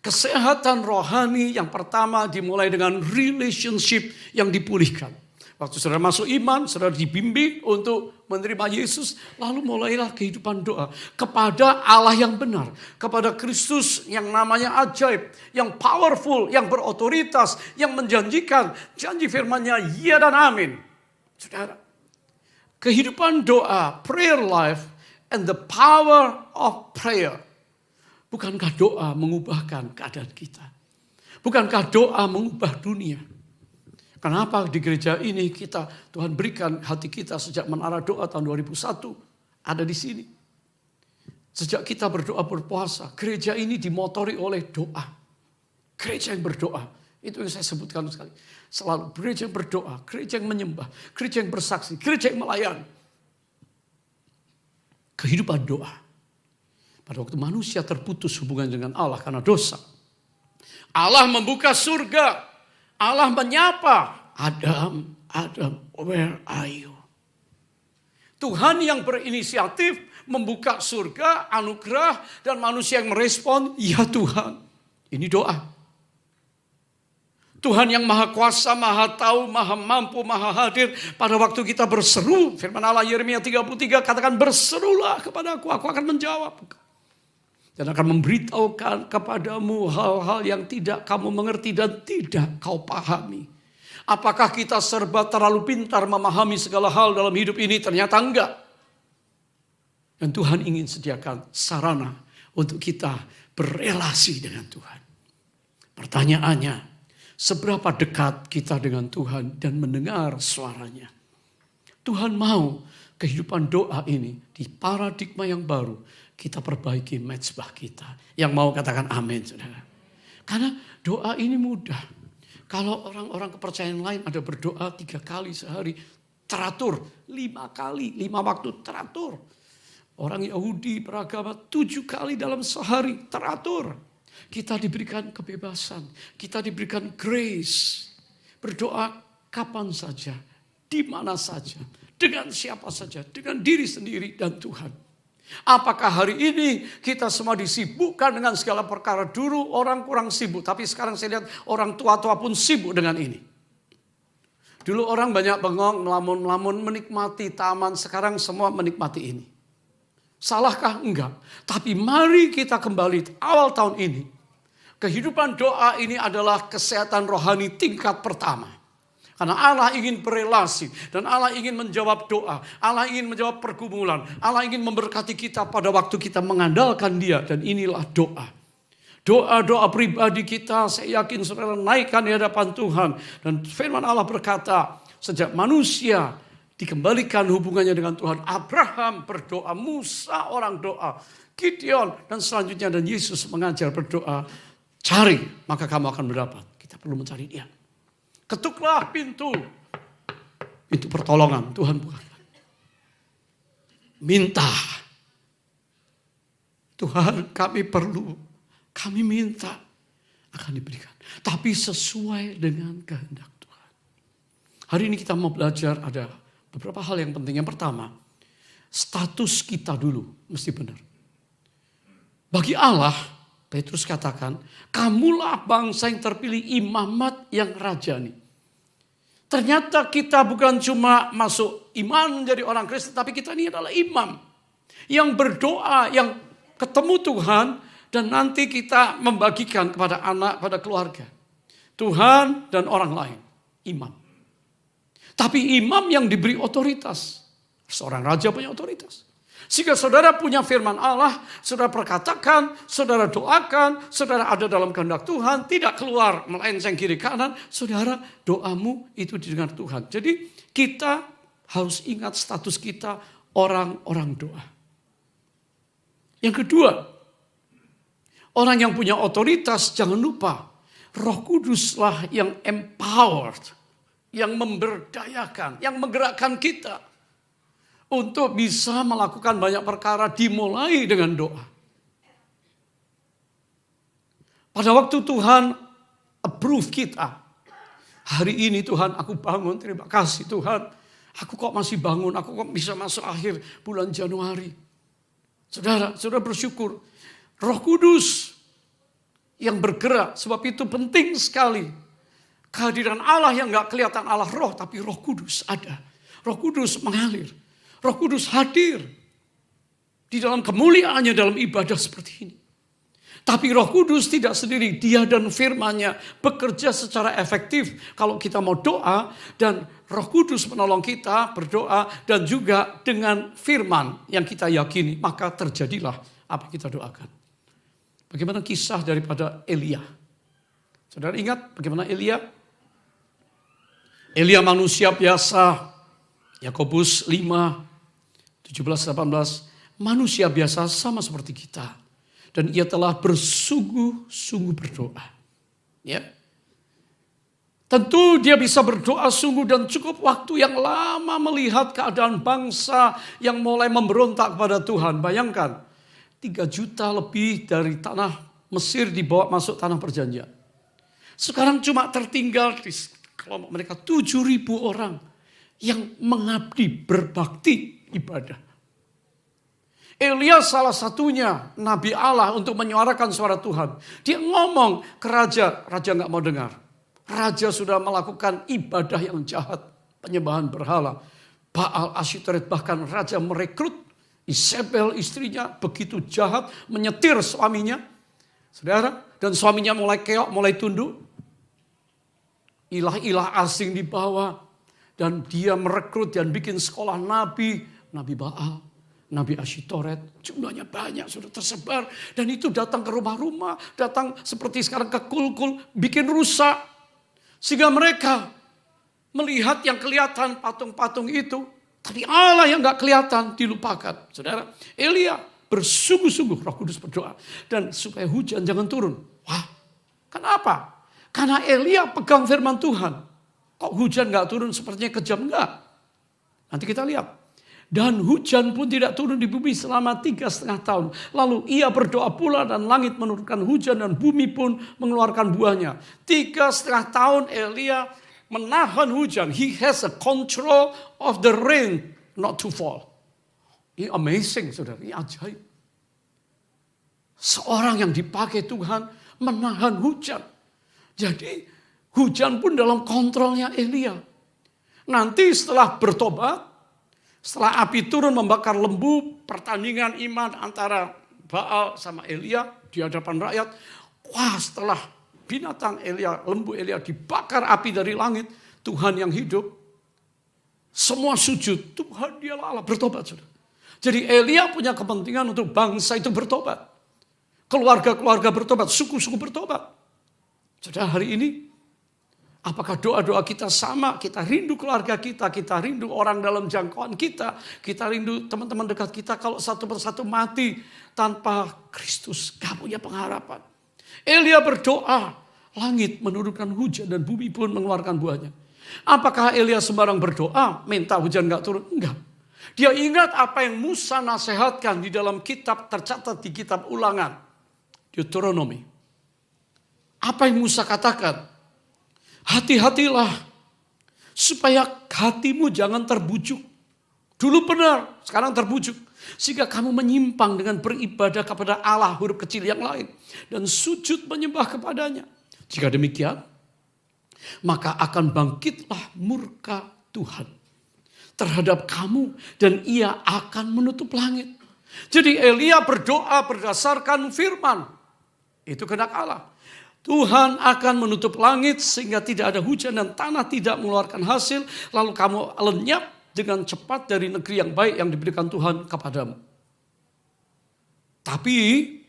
Kesehatan rohani yang pertama dimulai dengan relationship yang dipulihkan. Waktu saudara masuk iman, saudara dibimbing untuk menerima Yesus. Lalu mulailah kehidupan doa kepada Allah yang benar. Kepada Kristus yang namanya ajaib, yang powerful, yang berotoritas, yang menjanjikan. Janji firman-Nya ya dan amin. Saudara, kehidupan doa, prayer life, and the power of prayer. Bukankah doa mengubahkan keadaan kita? Bukankah doa mengubah dunia? Kenapa di gereja ini Tuhan berikan hati kita sejak menara doa tahun 2001 ada di sini. Sejak kita berdoa berpuasa, gereja ini dimotori oleh doa. Gereja yang berdoa, itu yang saya sebutkan sekali. Selalu gereja yang berdoa, gereja yang menyembah, gereja yang bersaksi, gereja yang melayani. Kehidupan doa. Pada waktu manusia terputus hubungan dengan Allah karena dosa. Allah membuka surga. Allah menyapa Adam, Adam, where are you? Tuhan yang berinisiatif membuka surga, anugerah, dan manusia yang merespon, ya Tuhan. Ini doa. Tuhan yang maha kuasa, maha tahu, maha mampu, maha hadir. Pada waktu kita berseru, firman Allah Yeremia 33 katakan, berserulah kepada aku akan menjawab. Dan akan memberitahukan kepadamu hal-hal yang tidak kamu mengerti dan tidak kau pahami. Apakah kita serba terlalu pintar memahami segala hal dalam hidup ini? Ternyata enggak. Dan Tuhan ingin sediakan sarana untuk kita berelasi dengan Tuhan. Pertanyaannya, seberapa dekat kita dengan Tuhan dan mendengar suaranya? Tuhan mau kehidupan doa ini di paradigma yang baru kita perbaiki mezbah kita. Yang mau katakan amin, saudara. Karena doa ini mudah. Kalau orang-orang kepercayaan lain ada berdoa 3 kali sehari, teratur. 5 kali, 5 waktu teratur. Orang Yahudi beragama 7 kali dalam sehari, teratur. Kita diberikan kebebasan, kita diberikan grace. Berdoa kapan saja, di mana saja, dengan siapa saja, dengan diri sendiri dan Tuhan. Apakah hari ini kita semua disibukkan dengan segala perkara? Dulu orang kurang sibuk, tapi sekarang saya lihat orang tua-tua pun sibuk dengan ini. Dulu orang banyak bengong, melamun-melamun, menikmati taman, sekarang semua menikmati ini. Salahkah? Enggak. Tapi mari kita kembali awal tahun ini. Kehidupan doa ini adalah kesehatan rohani tingkat pertama. Karena Allah ingin berelasi dan Allah ingin menjawab doa. Allah ingin menjawab pergumulan. Allah ingin memberkati kita pada waktu kita mengandalkan Dia. Dan inilah doa. Doa-doa pribadi kita saya yakin saudara naikkan di hadapan Tuhan. Dan firman Allah berkata, sejak manusia dikembalikan hubungannya dengan Tuhan. Abraham berdoa, Musa orang doa, Gideon dan selanjutnya dan Yesus mengajar berdoa. Cari maka kamu akan mendapat. Kita perlu mencari Dia. Ketuklah pintu pertolongan Tuhan bukakan. Minta. Tuhan kami perlu, kami minta akan diberikan. Tapi sesuai dengan kehendak Tuhan. Hari ini kita mau belajar ada beberapa hal yang penting. Yang pertama, status kita dulu mesti benar. Bagi Allah, Petrus katakan, kamulah bangsa yang terpilih, imamat yang rajani. Ternyata kita bukan cuma masuk iman menjadi orang Kristen, tapi kita ini adalah imam. Yang berdoa, yang ketemu Tuhan, dan nanti kita membagikan kepada anak, pada keluarga. Tuhan dan orang lain, imam. Tapi imam yang diberi otoritas. Seorang raja punya otoritas. Sehingga saudara punya firman Allah, saudara perkatakan, saudara doakan, saudara ada dalam kehendak Tuhan, tidak keluar melenceng kiri kanan, saudara doamu itu didengar Tuhan. Jadi kita harus ingat status kita orang-orang doa. Yang kedua, orang yang punya otoritas jangan lupa, Roh Kuduslah yang empowered, yang memberdayakan, yang menggerakkan kita. Untuk bisa melakukan banyak perkara dimulai dengan doa. Pada waktu Tuhan approve kita. Hari ini Tuhan aku bangun, terima kasih Tuhan. Aku kok masih bangun, aku kok bisa masuk akhir bulan Januari. Saudara bersyukur. Roh Kudus yang bergerak, sebab itu penting sekali. Kehadiran Allah yang gak kelihatan Allah roh, tapi Roh Kudus ada. Roh Kudus mengalir. Roh Kudus hadir di dalam kemuliaannya dalam ibadah seperti ini. Tapi Roh Kudus tidak sendiri, Dia dan firman-Nya bekerja secara efektif kalau kita mau doa dan Roh Kudus menolong kita berdoa dan juga dengan firman yang kita yakini, maka terjadilah apa yang kita doakan. Bagaimana kisah daripada Elia? Saudara ingat bagaimana Elia? Elia manusia biasa, Yakobus 5 17-18, manusia biasa sama seperti kita. Dan ia telah bersungguh-sungguh berdoa. Ya. Tentu dia bisa berdoa sungguh dan cukup waktu yang lama melihat keadaan bangsa yang mulai memberontak kepada Tuhan. Bayangkan, 3 juta lebih dari tanah Mesir dibawa masuk tanah perjanjian. Sekarang cuma tertinggal di kelompok mereka 7.000 orang yang mengabdi, berbakti, ibadah. Elia salah satunya Nabi Allah untuk menyuarakan suara Tuhan. Dia ngomong ke raja, raja gak mau dengar. Raja sudah melakukan ibadah yang jahat, penyembahan berhala, Baal, Asyitoret, bahkan raja merekrut Isabel istrinya begitu jahat, menyetir suaminya. Saudara, dan suaminya mulai keok, mulai tunduk. Ilah-ilah asing dibawa. Dan dia merekrut dan bikin sekolah nabi. Nabi Baal, Nabi Asyitoret. Jumlahnya banyak, sudah tersebar. Dan itu datang ke rumah-rumah. Datang seperti sekarang ke kul-kul. Bikin rusak. Sehingga mereka melihat yang kelihatan patung-patung itu. Tapi Allah yang gak kelihatan dilupakan. Saudara, Elia bersungguh-sungguh Roh Kudus berdoa. Dan supaya hujan jangan turun. Wah, kenapa? Karena Elia pegang firman Tuhan. Kok hujan gak turun sepertinya kejam? Enggak. Nanti kita lihat. Dan hujan pun tidak turun di bumi selama 3,5 tahun. Lalu ia berdoa pula dan langit menurunkan hujan dan bumi pun mengeluarkan buahnya. 3,5 tahun Elia menahan hujan. He has a control of the rain not to fall. Ini amazing, saudara. Ini ajaib. Seorang yang dipakai Tuhan menahan hujan. Jadi hujan pun dalam kontrolnya Elia. Nanti setelah bertobat, setelah api turun membakar lembu, pertandingan iman antara Baal sama Elia di hadapan rakyat. Wah, setelah binatang Elia, lembu Elia dibakar api dari langit, Tuhan yang hidup, semua sujud, Tuhan dialah Allah, bertobat. Saudara. Jadi Elia punya kepentingan untuk bangsa itu bertobat. Keluarga-keluarga bertobat, suku-suku bertobat. Saudara, hari ini, apakah doa-doa kita sama? Kita rindu keluarga kita rindu orang dalam jangkauan kita rindu teman-teman dekat kita. Kalau satu persatu mati tanpa Kristus, gak punya pengharapan. Elia berdoa, langit menurunkan hujan dan bumi pun mengeluarkan buahnya. Apakah Elia sembarang berdoa, minta hujan gak turun? Enggak. Dia ingat apa yang Musa nasihatkan di dalam kitab, tercatat di kitab Ulangan, Deuteronomy. Apa yang Musa katakan? Hati-hatilah supaya hatimu jangan terbujuk. Dulu benar, sekarang terbujuk. Sehingga kamu menyimpang dengan beribadah kepada Allah huruf kecil yang lain. Dan sujud menyembah kepadanya. Jika demikian, maka akan bangkitlah murka Tuhan terhadap kamu. Dan ia akan menutup langit. Jadi Elia berdoa berdasarkan firman. Itu kehendak Allah. Tuhan akan menutup langit sehingga tidak ada hujan dan tanah tidak mengeluarkan hasil. Lalu kamu lenyap dengan cepat dari negeri yang baik yang diberikan Tuhan kepadamu. Tetapi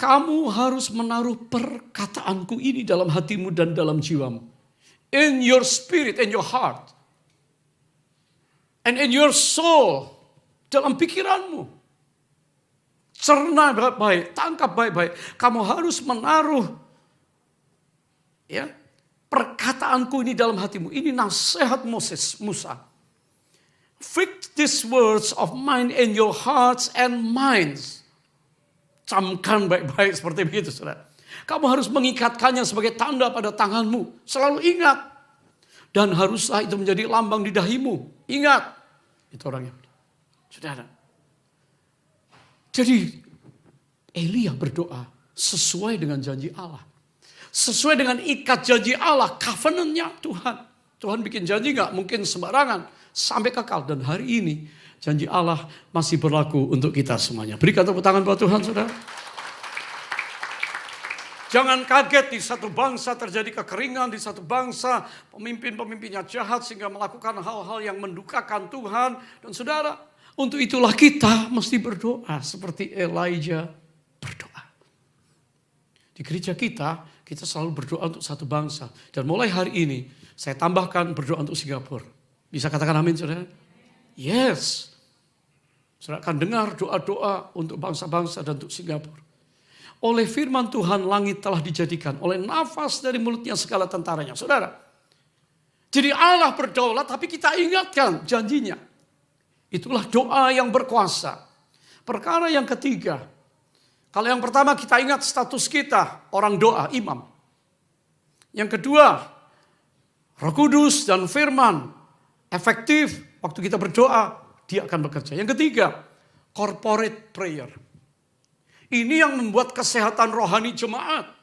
kamu harus menaruh perkataanku ini dalam hatimu dan dalam jiwamu. In your spirit, in your heart. And in your soul. Dalam pikiranmu. Cerna baik-baik, tangkap baik-baik. Kamu harus menaruh perkataanku ini dalam hatimu. Ini nasihat Musa. Fix these words of mine in your hearts and minds. Camkan baik-baik seperti begitu, saudara. Kamu harus mengikatkannya sebagai tanda pada tanganmu. Selalu ingat. Dan haruslah itu menjadi lambang di dahimu. Ingat. Itu orangnya. Saudara. Jadi Elia berdoa sesuai dengan janji Allah. Sesuai dengan ikat janji Allah, covenant-nya Tuhan. Tuhan bikin janji gak mungkin sembarangan, sampai kekal. Dan hari ini janji Allah masih berlaku untuk kita semuanya. Berikan tepuk tangan buat Tuhan, saudara. Jangan kaget di satu bangsa terjadi kekeringan, di satu bangsa pemimpin-pemimpinnya jahat sehingga melakukan hal-hal yang mendukakan Tuhan. Dan saudara, untuk itulah kita mesti berdoa seperti Elijah berdoa. Di gereja kita selalu berdoa untuk satu bangsa. Dan mulai hari ini saya tambahkan berdoa untuk Singapura. Bisa katakan amin, saudara? Yes. Saudara akan dengar doa-doa untuk bangsa-bangsa dan untuk Singapura. Oleh firman Tuhan langit telah dijadikan. Oleh nafas dari mulutnya segala tentaranya. Saudara. Jadi Allah berdaulat tapi kita ingatkan janjinya. Itulah doa yang berkuasa. Perkara yang ketiga. Kalau yang pertama kita ingat status kita. Orang doa, imam. Yang kedua, Roh Kudus dan firman efektif waktu kita berdoa, dia akan bekerja. Yang ketiga, corporate prayer. Ini yang membuat kesehatan rohani jemaat.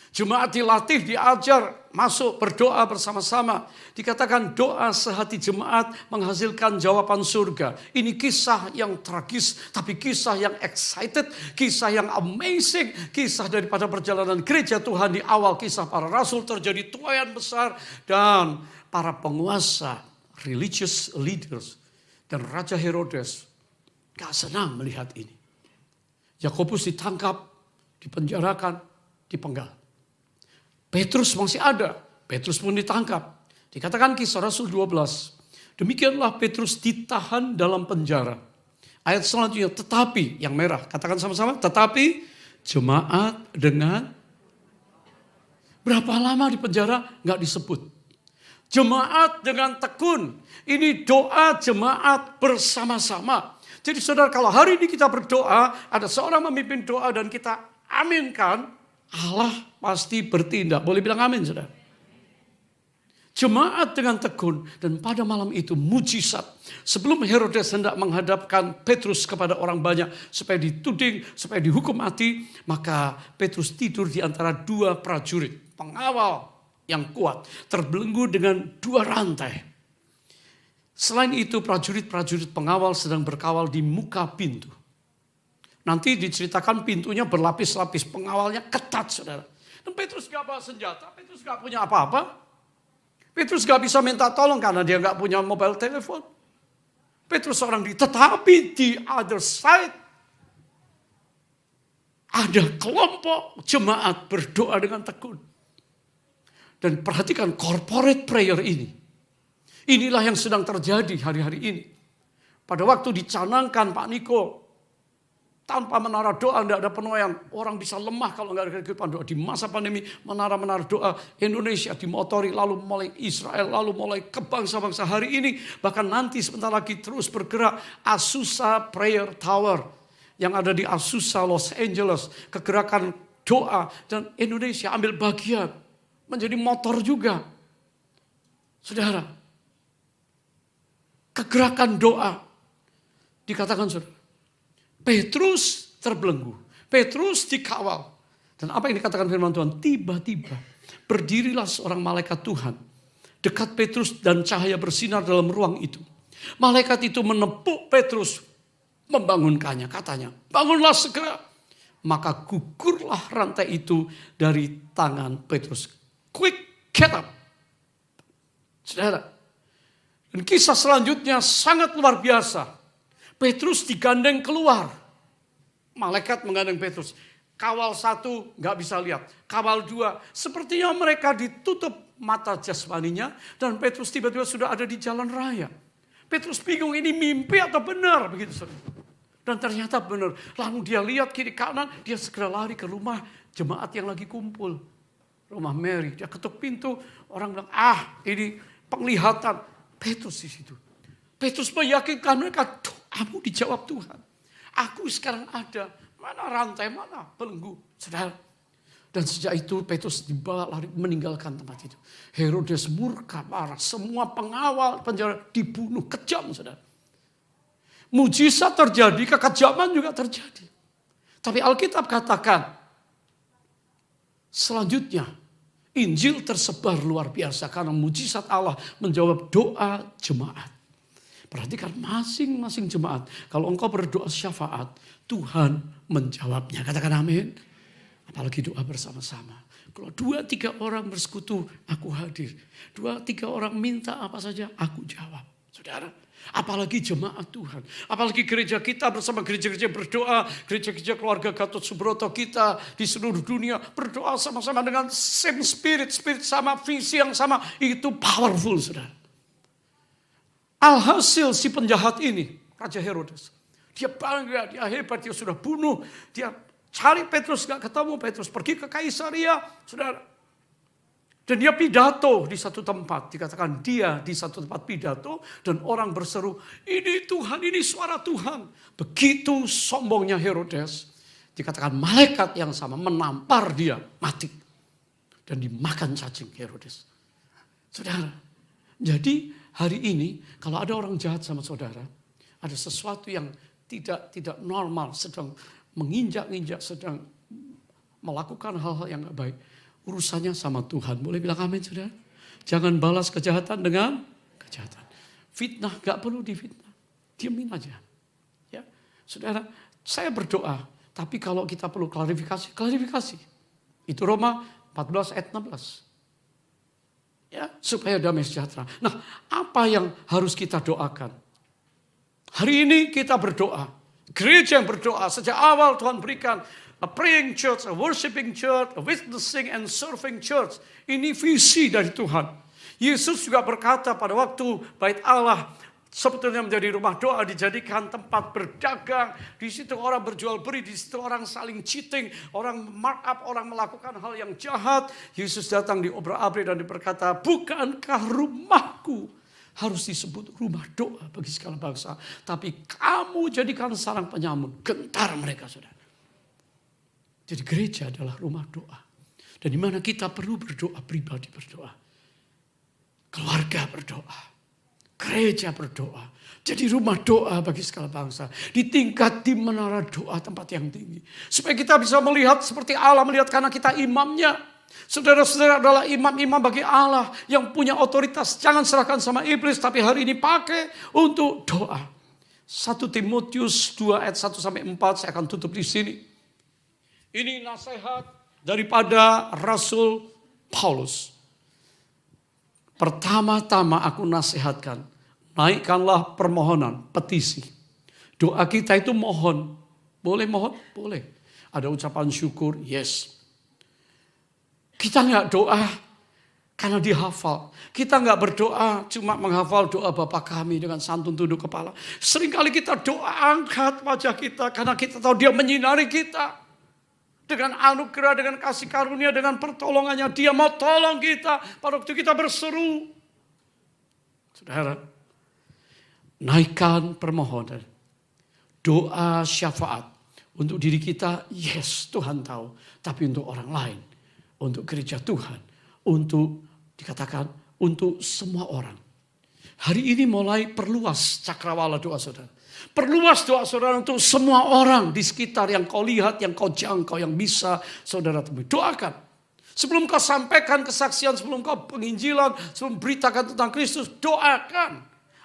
Jemaat dilatih, diajar, masuk berdoa bersama-sama. Dikatakan doa sehati jemaat menghasilkan jawaban surga. Ini kisah yang tragis, tapi kisah yang excited, kisah yang amazing, kisah daripada perjalanan gereja Tuhan di awal, kisah para rasul terjadi tuaian besar, dan para penguasa, religious leaders, dan Raja Herodes gak senang melihat ini. Yakobus ditangkap, dipenjarakan, dipenggal. Petrus masih ada. Petrus pun ditangkap. Dikatakan Kisah Rasul 12. Demikianlah Petrus ditahan dalam penjara. Ayat selanjutnya, tetapi, yang merah, katakan sama-sama, tetapi jemaat dengan, berapa lama di penjara? Nggak disebut. Jemaat dengan tekun. Ini doa jemaat bersama-sama. Jadi saudara, kalau hari ini kita berdoa, ada seorang memimpin doa dan kita aminkan, Allah pasti bertindak. Boleh bilang amin, saudara? Jemaat dengan tekun, dan pada malam itu mujizat. Sebelum Herodes hendak menghadapkan Petrus kepada orang banyak supaya dituding, supaya dihukum mati, maka Petrus tidur di antara dua prajurit, pengawal yang kuat, terbelenggu dengan dua rantai. Selain itu prajurit-prajurit pengawal sedang berkawal di muka pintu. Nanti diceritakan pintunya berlapis-lapis, pengawalnya ketat, saudara. Dan Petrus gak bawa senjata, Petrus gak punya apa-apa. Petrus gak bisa minta tolong karena dia gak punya mobile telepon. Petrus seorang diri, tetapi di other side ada kelompok jemaat berdoa dengan tekun. Dan perhatikan corporate prayer ini. Inilah yang sedang terjadi hari-hari ini. Pada waktu dicanangkan Pak Niko, tanpa menara doa tidak ada penuaian. Orang bisa lemah kalau nggak ada kehidupan doa. Di masa pandemi menara-menara doa Indonesia dimotori, lalu mulai Israel, lalu mulai ke bangsa-bangsa hari ini. Bahkan nanti sebentar lagi terus bergerak Azusa Prayer Tower yang ada di Azusa Los Angeles. Kegerakan doa dan Indonesia ambil bagian menjadi motor juga. Saudara, kegerakan doa dikatakan saudara. Petrus terbelenggu. Petrus dikawal. Dan apa yang dikatakan firman Tuhan? Tiba-tiba berdirilah seorang malaikat Tuhan. Dekat Petrus dan cahaya bersinar dalam ruang itu. Malaikat itu menepuk Petrus. Membangunkannya. Katanya, bangunlah segera. Maka gugurlah rantai itu dari tangan Petrus. Quick, get up. Saudara. Dan kisah selanjutnya sangat luar biasa. Petrus digandeng keluar. Malaikat menggandeng Petrus. Kawal satu gak bisa lihat. Kawal dua. Sepertinya mereka ditutup mata jasmaninya. Dan Petrus tiba-tiba sudah ada di jalan raya. Petrus bingung ini mimpi atau benar. Begitu. Dan ternyata benar. Lalu dia lihat kiri kanan. Dia segera lari ke rumah jemaat yang lagi kumpul. Rumah Mary. Dia ketuk pintu. Orang bilang ini penglihatan. Petrus di situ. Petrus meyakinkan mereka, doamu dijawab Tuhan. Aku sekarang ada, mana rantai, mana belenggu. Saudara. Dan sejak itu Petrus dibawa lari meninggalkan tempat itu. Herodes murka marah, semua pengawal penjara dibunuh, kejam saudara. Mujizat terjadi, kekejaman juga terjadi. Tapi Alkitab katakan, selanjutnya Injil tersebar luar biasa karena mujizat Allah menjawab doa jemaat. Perhatikan masing-masing jemaat. Kalau engkau berdoa syafaat, Tuhan menjawabnya. Katakan amin. Apalagi doa bersama-sama. Kalau 2-3 orang bersekutu, aku hadir. 2-3 orang minta apa saja, aku jawab. Saudara, apalagi jemaat Tuhan. Apalagi gereja kita bersama gereja-gereja berdoa. Gereja-gereja keluarga Gatot Subroto kita di seluruh dunia. Berdoa sama-sama dengan same spirit. Spirit sama, visi yang sama. Itu powerful, saudara. Alhasil si penjahat ini, Raja Herodes. Dia bangga, dia hebat, dia sudah bunuh. Dia cari Petrus, gak ketemu. Petrus pergi ke Kaisaria, saudara. Dan dia pidato di satu tempat. Dikatakan dia di satu tempat pidato. Dan orang berseru, ini Tuhan, ini suara Tuhan. Begitu sombongnya Herodes. Dikatakan malaikat yang sama menampar dia, mati. dan dimakan cacing Herodes. Saudara, jadi hari ini kalau ada orang jahat sama saudara, ada sesuatu yang tidak normal, sedang menginjak-injak, sedang melakukan hal-hal yang gak baik. Urusannya sama Tuhan. Boleh bilang amin, saudara? Jangan balas kejahatan dengan kejahatan. Fitnah gak perlu difitnah. Diamin aja. Ya, saudara, saya berdoa. Tapi kalau kita perlu klarifikasi, klarifikasi. Itu Roma 14 ayat 16. Ya, supaya damai sejahtera. Nah, apa yang harus kita doakan? Hari ini kita berdoa. Gereja yang berdoa. Sejak awal Tuhan berikan a praying church, a worshiping church, a witnessing and serving church. Ini visi dari Tuhan. Yesus juga berkata pada waktu bait Allah sebetulnya menjadi rumah doa, dijadikan tempat berdagang. Di situ orang berjual beli, di situ orang saling cheating, orang markup, orang melakukan hal yang jahat. Yesus datang diobrak-abrik dan berkata, bukankah rumahku harus disebut rumah doa bagi segala bangsa. Tapi kamu jadikan sarang penyamun, gentar mereka, saudara. Jadi gereja adalah rumah doa. Dan di mana kita perlu berdoa, pribadi berdoa. Keluarga berdoa. Gereja berdoa. Jadi rumah doa bagi segala bangsa. Di tingkat di menara doa, tempat yang tinggi. Supaya kita bisa melihat seperti Allah melihat karena kita imamnya. Saudara-saudara adalah imam-imam bagi Allah yang punya otoritas. Jangan serahkan sama iblis, tapi hari ini pakai untuk doa. 1 Timotius 2 ayat 1 sampai 4, saya akan tutup di sini. Ini nasihat daripada Rasul Paulus. Pertama-tama aku nasihatkan, naikkanlah permohonan, petisi. Doa kita itu mohon. Boleh mohon? Boleh. Ada ucapan syukur? Yes. Kita nggak doa karena dihafal. Kita nggak berdoa cuma menghafal doa Bapa kami dengan santun tunduk kepala. Seringkali kita doa angkat wajah kita karena kita tahu Dia menyinari kita. Dengan anugerah, dengan kasih karunia, dengan pertolongannya. Dia mau tolong kita pada waktu kita berseru. Saudara, naikkan permohonan. Doa syafaat. Untuk diri kita, yes Tuhan tahu. Tapi untuk orang lain. Untuk gereja Tuhan. Untuk dikatakan, untuk semua orang. Hari ini mulai perluas cakrawala doa saudara. Perluas doa saudara untuk semua orang di sekitar yang kau lihat, yang kau jangkau, yang bisa saudara temui. Doakan. Sebelum kau sampaikan kesaksian, sebelum kau penginjilan, sebelum beritakan tentang Kristus, doakan.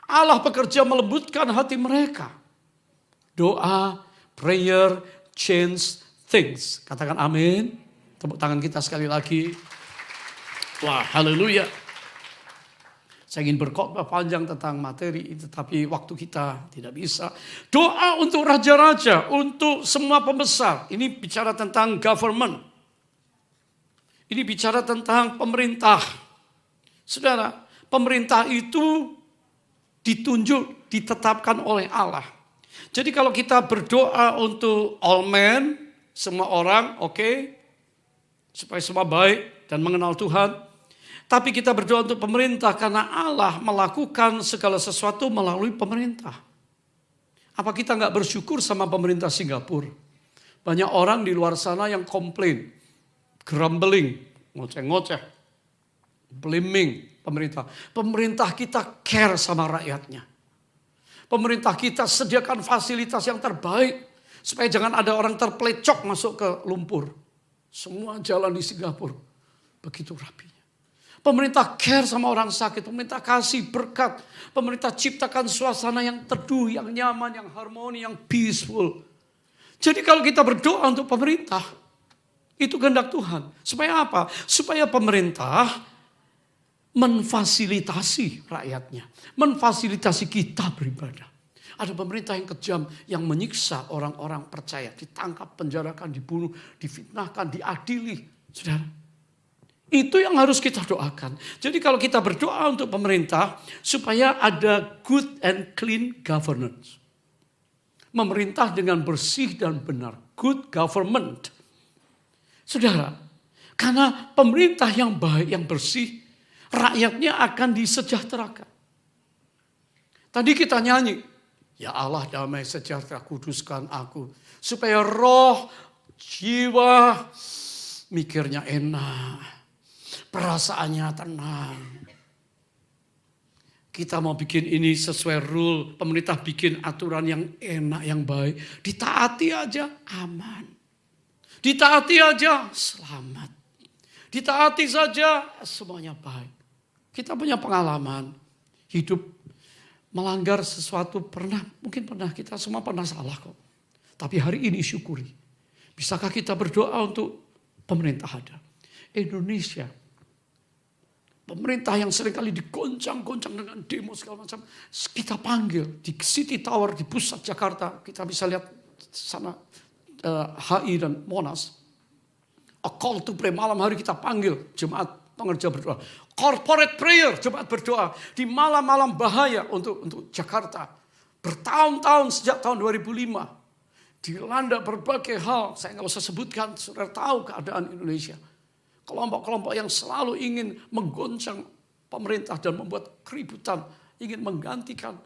Allah bekerja melembutkan hati mereka. Doa, prayer, change things. Katakan amin. Tepuk tangan kita sekali lagi. Wah, haleluya. Saya ingin berkhotbah panjang tentang materi, tetapi waktu kita tidak bisa. Doa untuk raja-raja, untuk semua pembesar. Ini bicara tentang government. Ini bicara tentang pemerintah. Saudara, pemerintah itu ditunjuk, ditetapkan oleh Allah. Jadi kalau kita berdoa untuk all men, semua orang, oke, supaya semua baik dan mengenal Tuhan. Tapi kita berdoa untuk pemerintah karena Allah melakukan segala sesuatu melalui pemerintah. Apa kita nggak bersyukur sama pemerintah Singapura? Banyak orang di luar sana yang komplain, grumbling, ngoceh-ngoceh, blaming pemerintah. Pemerintah kita care sama rakyatnya. Pemerintah kita sediakan fasilitas yang terbaik supaya jangan ada orang terpelecok masuk ke lumpur. Semua jalan di Singapura begitu rapi. Pemerintah care sama orang sakit, pemerintah kasih berkat, pemerintah ciptakan suasana yang teduh, yang nyaman, yang harmoni, yang peaceful. Jadi kalau kita berdoa untuk pemerintah, itu kehendak Tuhan. Supaya apa? Supaya pemerintah memfasilitasi rakyatnya, memfasilitasi kita beribadah. Ada pemerintah yang kejam, yang menyiksa orang-orang percaya, ditangkap, penjarakan, dibunuh, difitnahkan, diadili. Saudara, itu yang harus kita doakan. Jadi kalau kita berdoa untuk pemerintah, supaya ada good and clean governance. Memerintah dengan bersih dan benar. Good government. Saudara, karena pemerintah yang baik, yang bersih, rakyatnya akan disejahterakan. Tadi kita nyanyi, ya Allah damai sejahtera kuduskan aku. Supaya roh, jiwa, mikirnya enak. perasaannya tenang. Kita mau bikin ini sesuai rule, pemerintah bikin aturan yang enak, yang baik. Ditaati aja aman. Ditaati aja selamat. Ditaati saja semuanya baik. Kita punya pengalaman hidup melanggar sesuatu mungkin pernah, kita semua pernah salah kok. Tapi hari ini syukuri. Bisakah kita berdoa untuk pemerintah ada? Indonesia. Pemerintah yang seringkali digoncang-goncang dengan demo segala macam. Kita panggil di City Tower di pusat Jakarta. Kita bisa lihat sana HI dan Monas. A call to pray. Malam hari kita panggil jemaat pengerja berdoa. Corporate prayer. Jemaat berdoa. Di malam-malam bahaya untuk Jakarta. Bertahun-tahun sejak tahun 2005. Dilanda berbagai hal. Saya nggak usah sebutkan. Saudara tahu keadaan Indonesia. Kelompok-kelompok yang selalu ingin menggoncang pemerintah dan membuat keributan, ingin menggantikan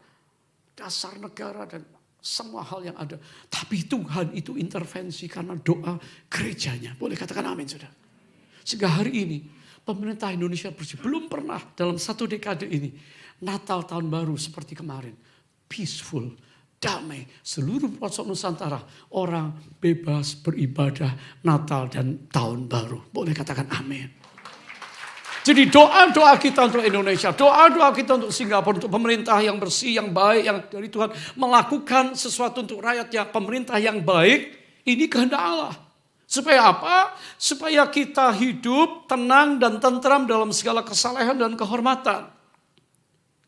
dasar negara dan semua hal yang ada. Tapi Tuhan itu intervensi karena doa gerejanya. Boleh katakan amin, saudara. Sehingga hari ini pemerintah Indonesia bersih. Belum pernah dalam 1 dekade ini Natal tahun baru seperti kemarin. Peaceful. Damai, seluruh pelosok Nusantara orang bebas beribadah Natal dan Tahun Baru. Boleh katakan amin. Jadi doa-doa kita untuk Indonesia, doa-doa kita untuk Singapura, untuk pemerintah yang bersih, yang baik, yang dari Tuhan melakukan sesuatu untuk rakyatnya, pemerintah yang baik, ini kehendak Allah. Supaya apa? Supaya kita hidup tenang dan tentram dalam segala kesalehan dan kehormatan.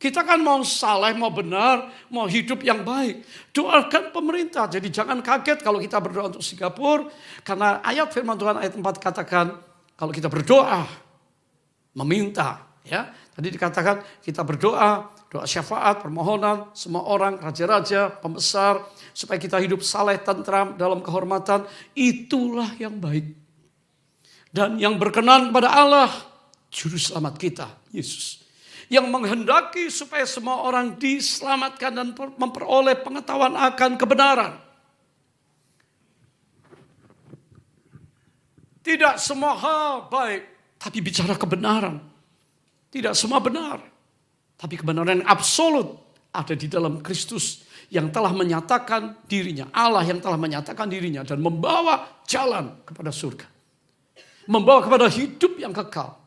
Kita kan mau saleh, mau benar, mau hidup yang baik. Doakan pemerintah. Jadi jangan kaget kalau kita berdoa untuk Singapura. Karena ayat firman Tuhan ayat 4 katakan, kalau kita berdoa, meminta. Ya, tadi dikatakan kita berdoa, doa syafaat, permohonan, semua orang, raja-raja, pembesar. Supaya kita hidup saleh, tentram, dalam kehormatan. Itulah yang baik. Dan yang berkenan kepada Allah, Juru Selamat kita, Yesus. Yang menghendaki supaya semua orang diselamatkan dan memperoleh pengetahuan akan kebenaran. Tidak semua hal baik, tapi bicara kebenaran. Tidak semua benar, tapi kebenaran yang absolut ada di dalam Kristus yang telah menyatakan dirinya. Allah yang telah menyatakan dirinya dan membawa jalan kepada surga. Membawa kepada hidup yang kekal.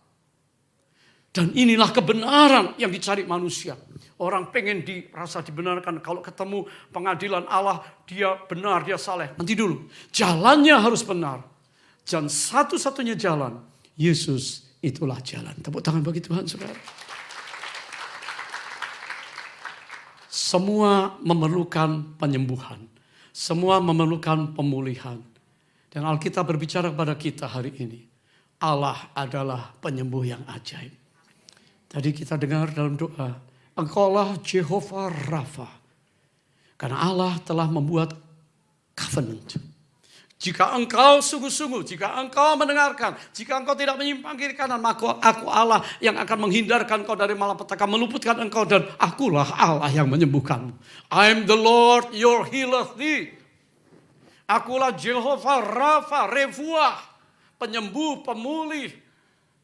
Dan inilah kebenaran yang dicari manusia. Orang pengen dirasa dibenarkan. Kalau ketemu pengadilan Allah, dia benar, dia saleh. Nanti dulu, jalannya harus benar. Dan satu-satunya jalan, Yesus itulah jalan. Tepuk tangan bagi Tuhan, saudara. Semua memerlukan penyembuhan. Semua memerlukan pemulihan. Dan Alkitab berbicara kepada kita hari ini. Allah adalah penyembuh yang ajaib. Tadi kita dengar dalam doa, Engkaulah Jehovah Rafa. Karena Allah telah membuat covenant. Jika engkau sungguh-sungguh, jika engkau mendengarkan, jika engkau tidak menyimpang kiri kanan, maka aku Allah yang akan menghindarkan engkau dari malapetaka, meluputkan engkau, dan akulah Allah yang menyembuhkanmu. I am the Lord your healer thee. Akulah Jehovah Rafa, Refuah, penyembuh, pemulih,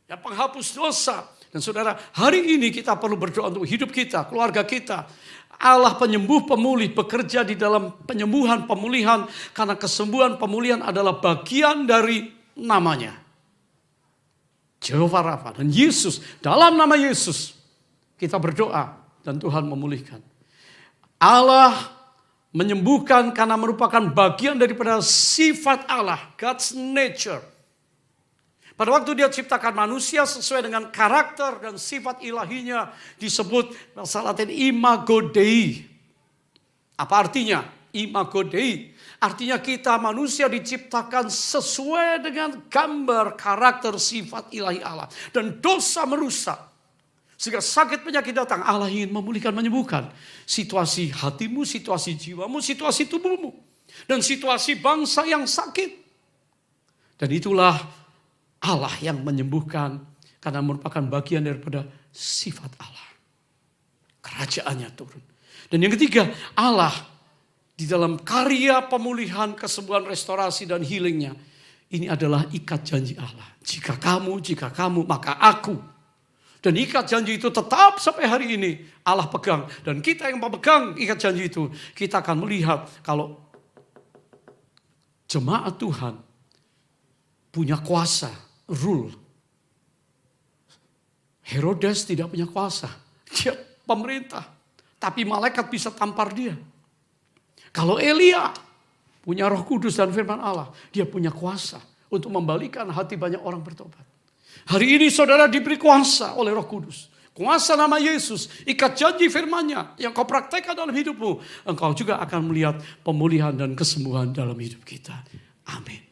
yang penghapus dosa. Dan saudara, hari ini kita perlu berdoa untuk hidup kita, keluarga kita. Allah penyembuh pemulih bekerja di dalam penyembuhan, pemulihan. Karena kesembuhan, pemulihan adalah bagian dari namanya. Jehovah Rafa dan Yesus. Dalam nama Yesus kita berdoa dan Tuhan memulihkan. Allah menyembuhkan karena merupakan bagian daripada sifat Allah. God's nature. Pada waktu dia ciptakan manusia sesuai dengan karakter dan sifat ilahinya disebut bahasa Latin imago Dei. Apa artinya? Imago Dei. Artinya kita manusia diciptakan sesuai dengan gambar karakter sifat ilahi Allah. Dan dosa merusak. Sehingga sakit penyakit datang. Allah ingin memulihkan, menyembuhkan. Situasi hatimu, situasi jiwamu, situasi tubuhmu. Dan situasi bangsa yang sakit. Dan itulah Allah yang menyembuhkan karena merupakan bagian daripada sifat Allah. Kerajaannya turun. Dan yang ketiga, Allah di dalam karya pemulihan, kesembuhan, restorasi dan healingnya. Ini adalah ikat janji Allah. Jika kamu, maka aku. Dan ikat janji itu tetap sampai hari ini Allah pegang. Dan kita yang memegang ikat janji itu, kita akan melihat kalau jemaat Tuhan punya kuasa, rule. Herodes tidak punya kuasa, dia pemerintah. Tapi malaikat bisa tampar dia. Kalau Elia punya Roh Kudus dan firman Allah, dia punya kuasa untuk membalikan hati banyak orang bertobat. Hari ini saudara diberi kuasa oleh Roh Kudus. Kuasa nama Yesus, ikat janji firman-Nya yang kau praktekkan dalam hidupmu. Engkau juga akan melihat pemulihan dan kesembuhan dalam hidup kita. Amin.